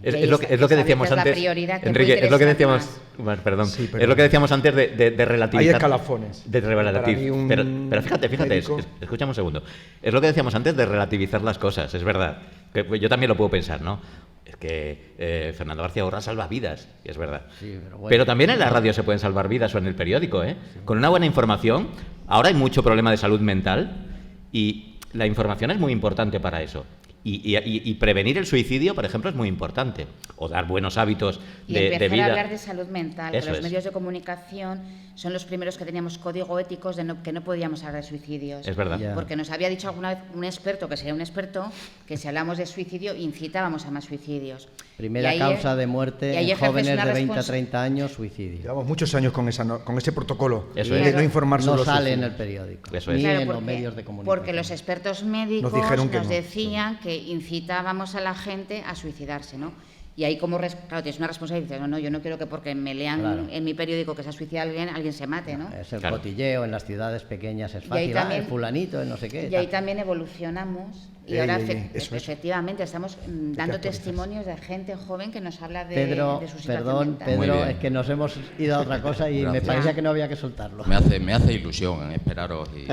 [SPEAKER 2] Y ahí
[SPEAKER 5] Es lo que
[SPEAKER 2] esa
[SPEAKER 5] decíamos
[SPEAKER 2] es la
[SPEAKER 5] antes,
[SPEAKER 2] prioridad que
[SPEAKER 5] Enrique,
[SPEAKER 2] puede
[SPEAKER 5] es lo que
[SPEAKER 2] interesar
[SPEAKER 5] decíamos,
[SPEAKER 2] más.
[SPEAKER 5] bueno, perdón,
[SPEAKER 3] Sí, pero-
[SPEAKER 5] es lo que decíamos antes de relativizar.
[SPEAKER 3] Hay escalafones.
[SPEAKER 5] De relativizar.
[SPEAKER 3] Para mí un
[SPEAKER 5] Pero fíjate,
[SPEAKER 3] médico-
[SPEAKER 5] escúchame un segundo. Es lo que decíamos antes de relativizar las cosas, es verdad. Que yo también lo puedo pensar, ¿no? Es que Fernando García Borra salva vidas, y es verdad.
[SPEAKER 1] Sí, pero bueno.
[SPEAKER 5] Pero también en la radio se pueden salvar vidas o en el periódico, ¿eh? Con una buena información. Ahora hay mucho problema de salud mental y la información es muy importante para eso. Y prevenir el suicidio, por ejemplo, es muy importante. O dar buenos hábitos
[SPEAKER 2] y
[SPEAKER 5] de
[SPEAKER 2] empezar
[SPEAKER 5] vida.
[SPEAKER 2] a hablar de salud mental, que
[SPEAKER 5] Eso
[SPEAKER 2] los
[SPEAKER 5] es.
[SPEAKER 2] medios de comunicación son los primeros que teníamos código éticos que no podíamos hablar de suicidios.
[SPEAKER 5] Es verdad.
[SPEAKER 1] Ya.
[SPEAKER 2] Porque nos había dicho alguna vez un experto, que sería un experto, que si hablamos de suicidio incitábamos a más suicidios.
[SPEAKER 1] Primera
[SPEAKER 2] Y ahí-
[SPEAKER 1] causa de
[SPEAKER 2] y
[SPEAKER 1] muerte
[SPEAKER 2] ahí
[SPEAKER 1] en
[SPEAKER 2] ejerces
[SPEAKER 1] jóvenes
[SPEAKER 2] una
[SPEAKER 1] de 20 a
[SPEAKER 2] respons-
[SPEAKER 1] 30 años, suicidio.
[SPEAKER 3] Llevamos muchos años con ese protocolo
[SPEAKER 5] Eso
[SPEAKER 3] de
[SPEAKER 5] es.
[SPEAKER 3] no informar sobre
[SPEAKER 1] No
[SPEAKER 3] los
[SPEAKER 1] sale en
[SPEAKER 3] suicidios.
[SPEAKER 1] el periódico,
[SPEAKER 5] Eso
[SPEAKER 1] ni
[SPEAKER 5] es.
[SPEAKER 2] Claro,
[SPEAKER 1] en los
[SPEAKER 2] porque-
[SPEAKER 1] medios de comunicación.
[SPEAKER 2] Porque los expertos médicos
[SPEAKER 3] Nos dijeron que no,
[SPEAKER 2] decían que incitábamos a la gente a suicidarse, ¿no? Y ahí claro, tienes una responsabilidad, dices, no, yo no quiero que porque me lean
[SPEAKER 1] Claro.
[SPEAKER 2] en mi periódico que se ha suicidado alguien se mate, ¿no?
[SPEAKER 1] Es el
[SPEAKER 5] Claro.
[SPEAKER 1] cotilleo en las ciudades pequeñas, es
[SPEAKER 2] Y ahí
[SPEAKER 1] fácil,
[SPEAKER 2] también-
[SPEAKER 1] el fulanito, el no sé qué.
[SPEAKER 2] Y ahí
[SPEAKER 1] tal.
[SPEAKER 2] también evolucionamos y
[SPEAKER 3] Ey,
[SPEAKER 2] ahora
[SPEAKER 3] ey, ey, eso.
[SPEAKER 2] efectivamente estamos dando
[SPEAKER 3] actualizas.
[SPEAKER 2] testimonios de gente joven que nos habla de,
[SPEAKER 1] Pedro,
[SPEAKER 2] de su situación
[SPEAKER 1] perdón,
[SPEAKER 2] mental.
[SPEAKER 7] Muy
[SPEAKER 1] Pedro,
[SPEAKER 7] bien.
[SPEAKER 1] es que nos hemos ido a otra cosa y me
[SPEAKER 7] Gracias.
[SPEAKER 1] parecía que no había que soltarlo.
[SPEAKER 7] Me hace ilusión esperaros y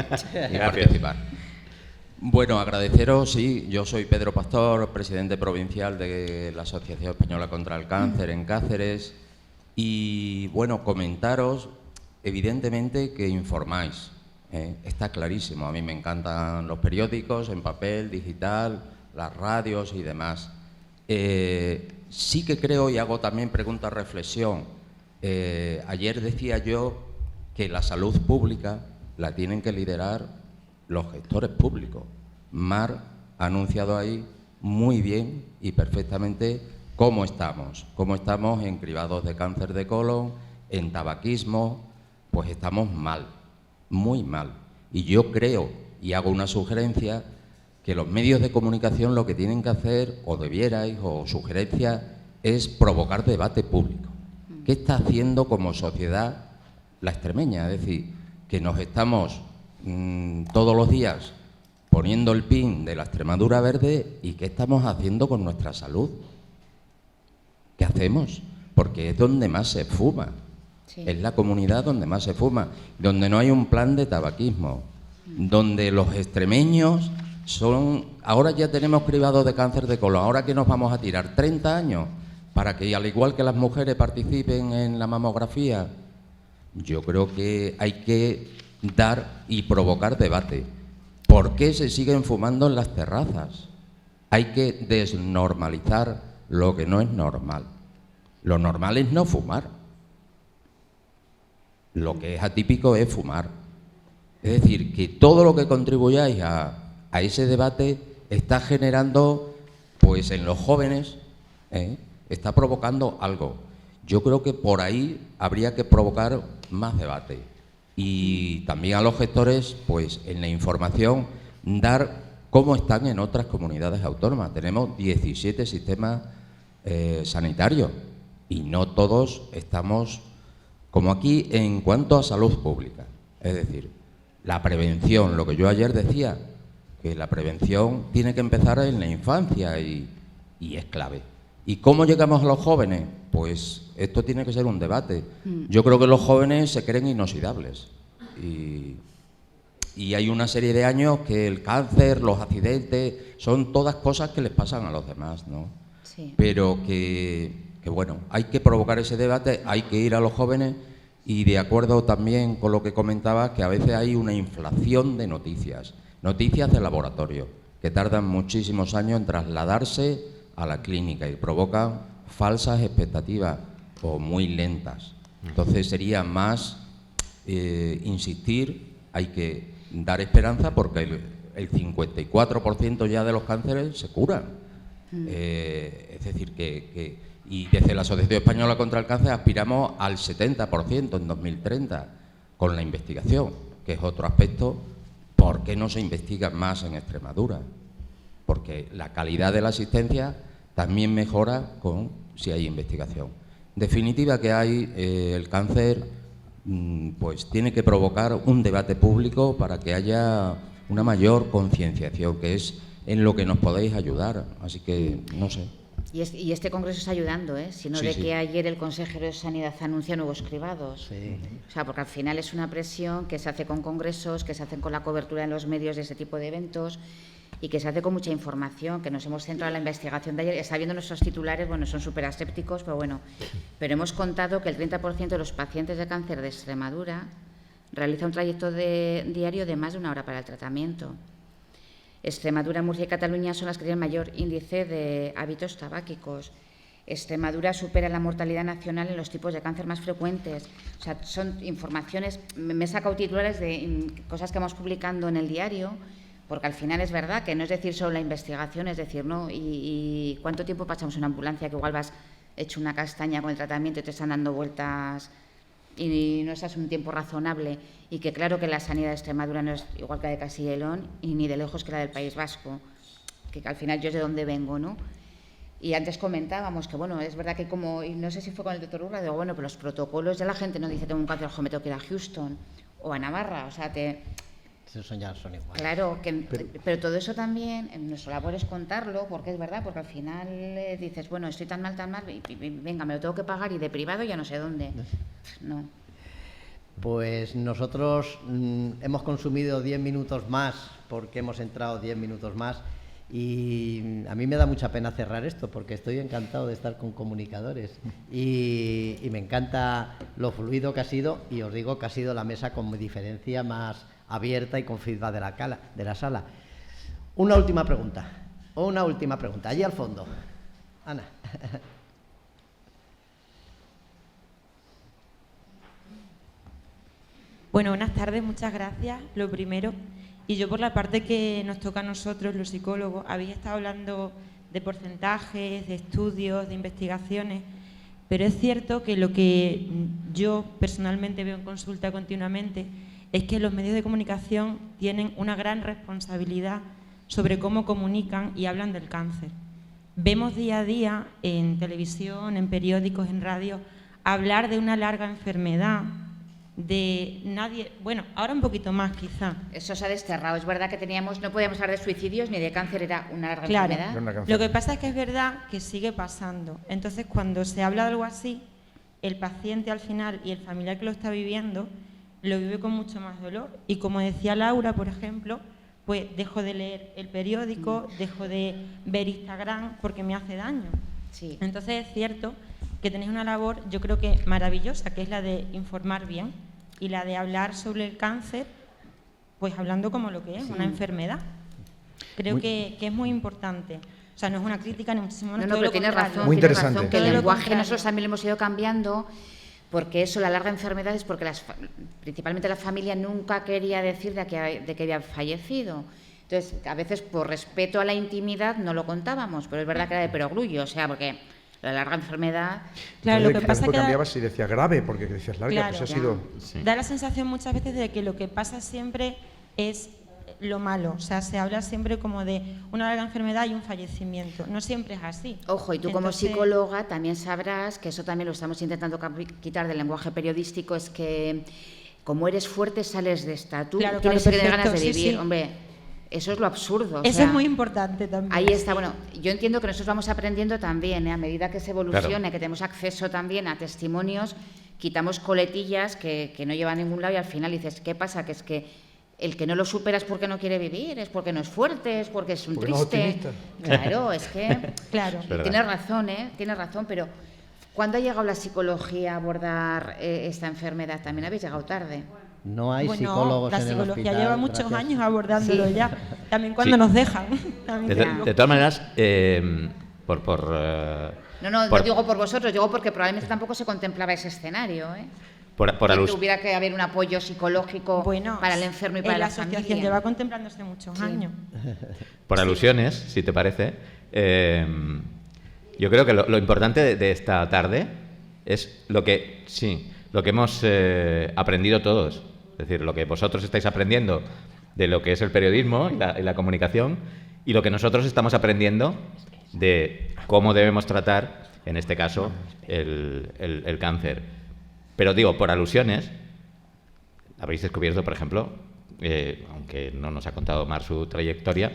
[SPEAKER 7] participar. Bueno, agradeceros, sí, yo soy Pedro Pastor, presidente provincial de la Asociación Española contra el Cáncer en Cáceres y, bueno, comentaros, evidentemente, que informáis, está clarísimo, a mí me encantan los periódicos en papel, digital, las radios y demás. Sí que creo, y hago también reflexión, ayer decía yo que la salud pública la tienen que liderar los gestores públicos. Mar ha anunciado ahí muy bien y perfectamente cómo estamos en cribados de cáncer de colon, en tabaquismo, pues estamos mal, muy mal. Y yo creo, y hago una sugerencia, que los medios de comunicación lo que tienen que hacer, o debierais, o sugerencia, es provocar debate público. ¿Qué está haciendo como sociedad la extremeña? Es decir, que nos estamos todos los días poniendo el pin de la Extremadura verde y qué estamos haciendo con nuestra salud. ¿Qué hacemos? Porque es donde más se fuma.
[SPEAKER 2] Sí.
[SPEAKER 7] Es la comunidad donde más se fuma, donde no hay un plan de tabaquismo, donde los extremeños son... Ahora ya tenemos cribados de cáncer de colon, ¿ahora qué nos vamos a tirar? ¿30 años? Para que, al igual que las mujeres, participen en la mamografía. Yo creo que hay que dar y provocar debate. ¿Por qué se siguen fumando en las terrazas? Hay que desnormalizar lo que no es normal. Lo normal es no fumar. Lo que es atípico es fumar. Es decir, que todo lo que contribuyáis a ese debate está generando, pues en los jóvenes, está provocando algo. Yo creo que por ahí habría que provocar más debate. Y también a los gestores, pues en la información, dar cómo están en otras comunidades autónomas. Tenemos 17 sistemas sanitarios y no todos estamos como aquí en cuanto a salud pública. Es decir, la prevención, lo que yo ayer decía, que la prevención tiene que empezar en la infancia y es clave. ¿Y cómo llegamos a los jóvenes? Pues esto tiene que ser un debate. Yo creo que los jóvenes se creen inoxidables y hay una serie de años que el cáncer, los accidentes, son todas cosas que les pasan a los demás, ¿no?
[SPEAKER 2] Sí.
[SPEAKER 7] Pero que bueno, hay que provocar ese debate, hay que ir a los jóvenes y de acuerdo también con lo que comentaba, que a veces hay una inflación de noticias de laboratorio, que tardan muchísimos años en trasladarse a la clínica y provocan falsas expectativas o muy lentas. Entonces sería más insistir, hay que dar esperanza porque el 54% ya de los cánceres se curan. Es decir, y desde la Asociación Española contra el Cáncer aspiramos al 70% en 2030 con la investigación, que es otro aspecto. ¿Por qué no se investiga más en Extremadura? Porque la calidad de la asistencia también mejora si hay investigación. En definitiva, que hay el cáncer, pues tiene que provocar un debate público para que haya una mayor concienciación, que es en lo que nos podéis ayudar. Así que, no sé.
[SPEAKER 2] Y este congreso está ayudando, sino
[SPEAKER 3] Sí,
[SPEAKER 2] de
[SPEAKER 3] sí.
[SPEAKER 2] que ayer el consejero de Sanidad anuncia nuevos cribados.
[SPEAKER 1] Sí.
[SPEAKER 2] O sea, porque al final es una presión que se hace con congresos, que se hace con la cobertura en los medios de ese tipo de eventos y que se hace con mucha información, que nos hemos centrado en la investigación de ayer. Está viendo nuestros titulares, bueno, son súper asépticos, pero bueno. Pero hemos contado que el 30% de los pacientes de cáncer de Extremadura realiza un trayecto diario de más de 1 hora para el tratamiento. Extremadura, Murcia y Cataluña son las que tienen mayor índice de hábitos tabáquicos. Extremadura supera la mortalidad nacional en los tipos de cáncer más frecuentes. O sea, son informaciones, me he sacado titulares de cosas que vamos publicando en el diario, porque al final es verdad que no es decir solo la investigación, es decir, ¿no? Y cuánto tiempo pasamos en una ambulancia que igual vas hecho una castaña con el tratamiento y te están dando vueltas y no estás un tiempo razonable, y que claro que la sanidad de Extremadura no es igual que la de Castilla y León y ni de lejos que la del País Vasco, que al final yo es de donde vengo, ¿no? Y antes comentábamos que, bueno, es verdad que como, y no sé si fue con el doctor Urra, digo, bueno, pero los protocolos ya la gente no dice tengo un cáncer, ojo, me tengo que ir a Houston o a Navarra, o sea,
[SPEAKER 1] Esos ya son iguales.
[SPEAKER 2] claro, pero todo eso también, en nuestra labor es contarlo, porque es verdad, porque al final dices, bueno, estoy tan mal, y venga, me lo tengo que pagar y de privado ya no sé dónde. No.
[SPEAKER 1] Pues nosotros hemos consumido 10 minutos más porque hemos entrado 10 minutos más y a mí me da mucha pena cerrar esto porque estoy encantado de estar con comunicadores y me encanta lo fluido que ha sido, y os digo que ha sido la mesa con diferencia más abierta y con feedback de la sala. Una última pregunta, allí al fondo. Ana.
[SPEAKER 8] Bueno, buenas tardes, muchas gracias, lo primero. Y yo por la parte que nos toca a nosotros, los psicólogos, habéis estado hablando de porcentajes, de estudios, de investigaciones, pero es cierto que lo que yo personalmente veo en consulta continuamente es que los medios de comunicación tienen una gran responsabilidad sobre cómo comunican y hablan del cáncer. Vemos día a día en televisión, en periódicos, en radio, hablar de una larga enfermedad, de nadie, bueno, ahora un poquito más quizá.
[SPEAKER 2] Eso se ha desterrado. Es verdad que no podíamos hablar de suicidios ni de cáncer, era una larga
[SPEAKER 8] Claro,
[SPEAKER 2] enfermedad.
[SPEAKER 8] lo que pasa es que es verdad que sigue pasando. Entonces, cuando se habla de algo así, el paciente al final y el familiar que lo está viviendo lo vive con mucho más dolor. Y como decía Laura, por ejemplo, pues dejo de leer el periódico, dejo de ver Instagram porque me hace daño.
[SPEAKER 2] Sí.
[SPEAKER 8] Entonces es cierto que tenéis una labor, yo creo que maravillosa, que es la de informar bien y la de hablar sobre el cáncer, pues hablando como lo que es, una enfermedad. Creo que es muy importante. O sea, no es una crítica ni muchísimo menos.
[SPEAKER 2] No, pero tienes razón,
[SPEAKER 3] Muy
[SPEAKER 2] tienes
[SPEAKER 3] interesante.
[SPEAKER 2] razón, que
[SPEAKER 8] Todo
[SPEAKER 2] el
[SPEAKER 8] lo
[SPEAKER 2] lenguaje
[SPEAKER 8] contrario.
[SPEAKER 2] nosotros también lo hemos ido cambiando, porque eso, la larga enfermedad, es porque principalmente la familia nunca quería decir de que había fallecido. Entonces, a veces por respeto a la intimidad no lo contábamos, pero es verdad que era de perogrullo, o sea, porque la larga enfermedad...
[SPEAKER 8] Claro, lo que pasa es que
[SPEAKER 3] cambiabas y decías grave, porque decías larga,
[SPEAKER 8] Claro,
[SPEAKER 3] pues ha sido...
[SPEAKER 5] Sí.
[SPEAKER 8] da la sensación muchas veces de que lo que pasa siempre es lo malo. O sea, se habla siempre como de una larga enfermedad y un fallecimiento. No siempre es así.
[SPEAKER 2] Ojo, y tú como
[SPEAKER 8] Entonces,
[SPEAKER 2] psicóloga también sabrás que eso también lo estamos intentando quitar del lenguaje periodístico, es que como eres fuerte sales de esta, tú
[SPEAKER 8] Claro,
[SPEAKER 2] tienes
[SPEAKER 8] claro,
[SPEAKER 2] que tener ganas de
[SPEAKER 8] perfecto, sí,
[SPEAKER 2] vivir,
[SPEAKER 8] sí.
[SPEAKER 2] hombre, eso es lo absurdo. o
[SPEAKER 8] Eso
[SPEAKER 2] sea,
[SPEAKER 8] es muy importante también.
[SPEAKER 2] ahí está, bueno, yo entiendo que nosotros vamos aprendiendo también, a medida que se evolucione,
[SPEAKER 5] Claro.
[SPEAKER 2] que tenemos acceso también a testimonios, quitamos coletillas que no llevan a ningún lado y al final dices, ¿qué pasa? Que es que el que no lo supera es porque no quiere vivir, es porque no es fuerte, es porque es un
[SPEAKER 3] Porque no es
[SPEAKER 2] triste. Claro, es que...
[SPEAKER 8] Claro.
[SPEAKER 5] verdad.
[SPEAKER 2] Tienes razón, pero ¿cuándo ha llegado la psicología a abordar esta enfermedad? También habéis llegado tarde.
[SPEAKER 1] No hay
[SPEAKER 8] Bueno,
[SPEAKER 1] psicólogos
[SPEAKER 8] la
[SPEAKER 1] en el
[SPEAKER 8] psicología
[SPEAKER 1] hospital,
[SPEAKER 8] lleva muchos
[SPEAKER 1] gracias.
[SPEAKER 8] años abordándolo
[SPEAKER 2] Sí.
[SPEAKER 8] ya. También cuando
[SPEAKER 5] Sí.
[SPEAKER 8] nos dejan. También te
[SPEAKER 5] De,
[SPEAKER 8] digo.
[SPEAKER 5] de todas maneras,
[SPEAKER 2] No digo por vosotros, digo porque probablemente tampoco se contemplaba ese escenario, ¿eh?
[SPEAKER 5] por
[SPEAKER 2] Que
[SPEAKER 5] alus-
[SPEAKER 2] tuviera que haber un apoyo psicológico
[SPEAKER 8] Bueno,
[SPEAKER 2] para el enfermo y para
[SPEAKER 8] la
[SPEAKER 2] la
[SPEAKER 8] asociación
[SPEAKER 2] familia.
[SPEAKER 8] lleva contemplándose muchos
[SPEAKER 2] Sí.
[SPEAKER 8] años.
[SPEAKER 5] por alusiones, si te parece, yo creo que lo importante de esta tarde es lo que hemos aprendido todos. Es decir, lo que vosotros estáis aprendiendo de lo que es el periodismo y la comunicación, y lo que nosotros estamos aprendiendo de cómo debemos tratar, en este caso, el cáncer. Pero digo, por alusiones, habéis descubierto, por ejemplo, aunque no nos ha contado Mar su trayectoria,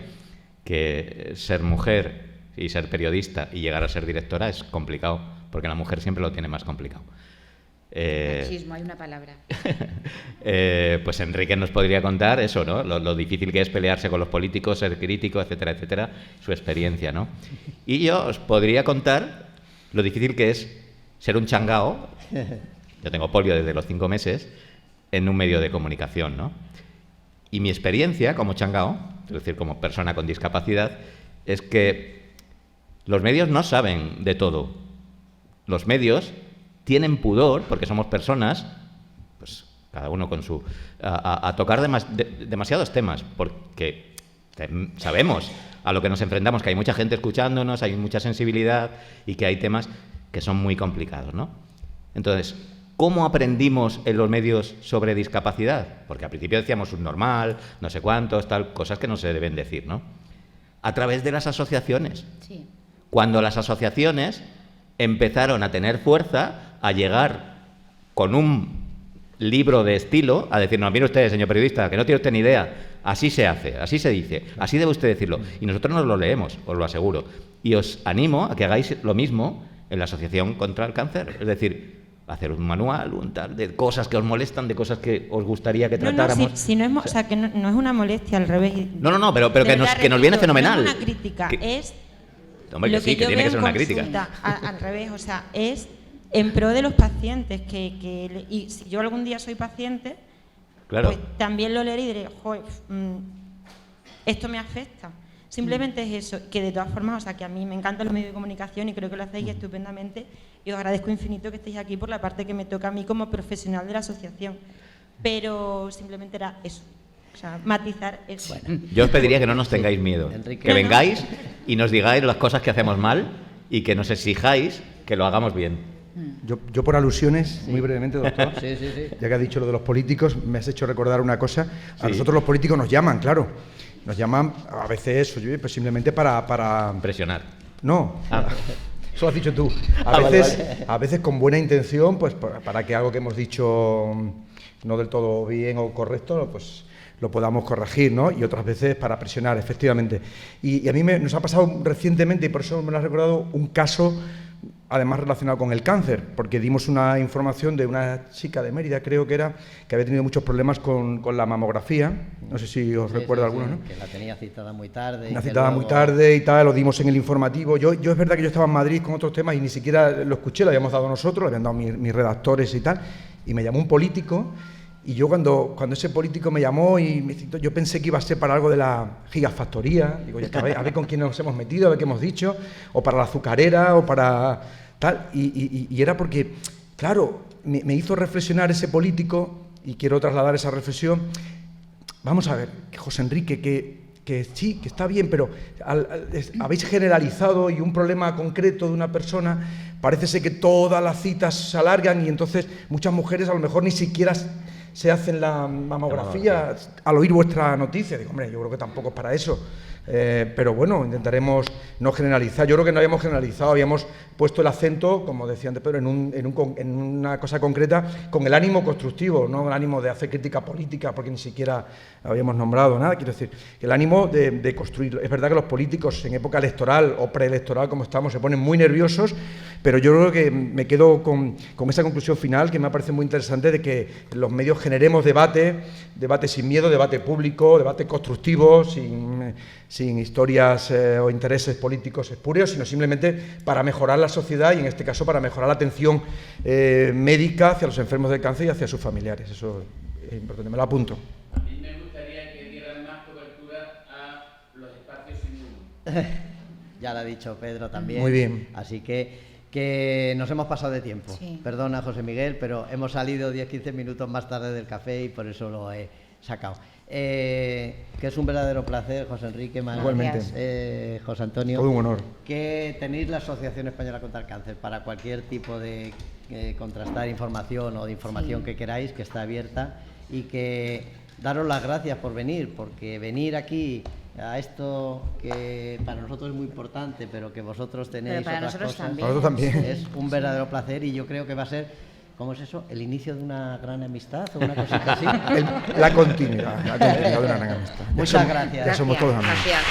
[SPEAKER 5] que ser mujer y ser periodista y llegar a ser directora es complicado, porque la mujer siempre lo tiene más complicado.
[SPEAKER 2] Machismo, hay una palabra.
[SPEAKER 5] Pues Enrique nos podría contar eso, ¿no? Lo difícil que es pelearse con los políticos, ser crítico, etcétera, etcétera, su experiencia, ¿no? Y yo os podría contar lo difícil que es ser un changao, yo tengo polio desde los 5 meses, en un medio de comunicación, ¿no? Y mi experiencia como changao, es decir, como persona con discapacidad, es que los medios no saben de todo. Los medios tienen pudor, porque somos personas, pues cada uno con su... a tocar demasiados temas, porque sabemos a lo que nos enfrentamos, que hay mucha gente escuchándonos, hay mucha sensibilidad y que hay temas que son muy complicados, ¿no? Entonces, ¿cómo aprendimos en los medios sobre discapacidad? Porque al principio decíamos subnormal, no sé cuántos, tal, cosas que no se deben decir, ¿no? A través de las asociaciones.
[SPEAKER 2] Sí.
[SPEAKER 5] Cuando las asociaciones empezaron a tener fuerza, a llegar con un libro de estilo, a decirnos, mire usted, señor periodista, que no tiene usted ni idea, así se hace, así se dice, así debe usted decirlo. Y nosotros nos lo leemos, os lo aseguro. Y os animo a que hagáis lo mismo en la Asociación contra el Cáncer. Es decir, hacer un manual, un tal, de cosas que os molestan, de cosas que os gustaría que tratáramos.
[SPEAKER 8] Si no es, o sea, que no es una molestia, al revés.
[SPEAKER 5] No, pero que nos viene fenomenal.
[SPEAKER 8] No es una crítica, es...
[SPEAKER 5] Hombre, que sí, que tiene que ser una crítica.
[SPEAKER 8] Al revés, o sea, es en pro de los pacientes, y si yo algún día soy paciente,
[SPEAKER 5] claro,
[SPEAKER 8] pues también lo leeré y diré, joder, esto me afecta. Simplemente es eso, que de todas formas, o sea, que a mí me encantan los medios de comunicación y creo que lo hacéis estupendamente y os agradezco infinito que estéis aquí por la parte que me toca a mí como profesional de la asociación. Pero simplemente era eso, o sea, matizar eso.
[SPEAKER 5] Bueno, yo os pediría que no nos tengáis miedo,
[SPEAKER 1] Enrique.
[SPEAKER 5] que vengáis y nos digáis las cosas que hacemos mal y que nos exijáis que lo hagamos bien.
[SPEAKER 3] Yo por alusiones, muy brevemente, doctor,
[SPEAKER 1] Sí.
[SPEAKER 3] ya que has dicho lo de los políticos, me has hecho recordar una cosa. A
[SPEAKER 5] Sí.
[SPEAKER 3] nosotros los políticos nos llaman, claro. Nos llaman a veces pues simplemente para...
[SPEAKER 5] Impresionar.
[SPEAKER 3] No, eso lo has dicho tú. A veces con buena intención, pues para que algo que hemos dicho no del todo bien o correcto, pues lo podamos corregir, ¿no? Y otras veces para presionar, efectivamente. Y a mí nos ha pasado recientemente, y por eso me lo has recordado, un caso además relacionado con el cáncer, porque dimos una información de una chica de Mérida, creo que era, que había tenido muchos problemas con la mamografía, no sé si os recuerda alguno, ¿no?
[SPEAKER 1] Que la tenía citada muy tarde.
[SPEAKER 3] Una citada muy tarde y tal, lo dimos en el informativo. Yo es verdad que yo estaba en Madrid con otros temas y ni siquiera lo escuché, lo habíamos dado nosotros, lo habían dado mis redactores y tal, y me llamó un político, y yo cuando ese político me llamó y me citó, yo pensé que iba a ser para algo de la gigafactoría, digo, ya, a ver con quién nos hemos metido, a ver qué hemos dicho, o para la azucarera, o para tal, y era porque, claro, me hizo reflexionar ese político, y quiero trasladar esa reflexión. Vamos a ver, que José Enrique, que sí, que está bien, pero habéis generalizado y un problema concreto de una persona, parece ser que todas las citas se alargan y entonces muchas mujeres a lo mejor ni siquiera se hacen la mamografía al oír vuestra noticia. Digo, hombre, yo creo que tampoco es para eso. Pero bueno, intentaremos no generalizar. Yo creo que no habíamos generalizado, habíamos puesto el acento, como decía antes Pedro, en una cosa concreta, con el ánimo constructivo, no el ánimo de hacer crítica política, porque ni siquiera habíamos nombrado nada. Quiero decir, el ánimo de construir. Es verdad que los políticos en época electoral o preelectoral, como estamos, se ponen muy nerviosos, pero yo creo que me quedo con esa conclusión final, que me parece muy interesante, de que los medios generemos debate sin miedo, debate público, debate constructivo, sin historias o intereses políticos espurios, sino simplemente para mejorar la sociedad y, en este caso, para mejorar la atención médica hacia los enfermos de cáncer y hacia sus familiares. Eso es importante, me lo apunto.
[SPEAKER 9] A mí me gustaría que dieran más cobertura a los espacios sin humo.
[SPEAKER 1] Ya lo ha dicho Pedro también.
[SPEAKER 3] Muy bien.
[SPEAKER 1] Así que nos hemos pasado de tiempo.
[SPEAKER 2] Sí.
[SPEAKER 1] Perdona, José Miguel, pero hemos salido 10-15 minutos más tarde del café y por eso lo he sacado. Que es un verdadero placer, José Enrique,
[SPEAKER 3] Igualmente.
[SPEAKER 1] José Antonio.
[SPEAKER 3] Todo un honor.
[SPEAKER 1] Que tenéis la Asociación Española contra el Cáncer para cualquier tipo de contrastar información o de información que queráis, que está abierta, y que daros las gracias por venir, porque venir aquí a esto que para nosotros es muy importante, pero que vosotros tenéis
[SPEAKER 2] Pero para
[SPEAKER 1] otras
[SPEAKER 2] nosotros
[SPEAKER 1] cosas,
[SPEAKER 2] también.
[SPEAKER 3] Nosotros también.
[SPEAKER 1] es un verdadero placer, y yo creo que va a ser, ¿cómo es eso? ¿El inicio de una gran amistad o una cosita así?
[SPEAKER 3] La continuidad de una gran amistad.
[SPEAKER 1] Muchas gracias.
[SPEAKER 3] Ya somos todos amigos.
[SPEAKER 2] Gracias.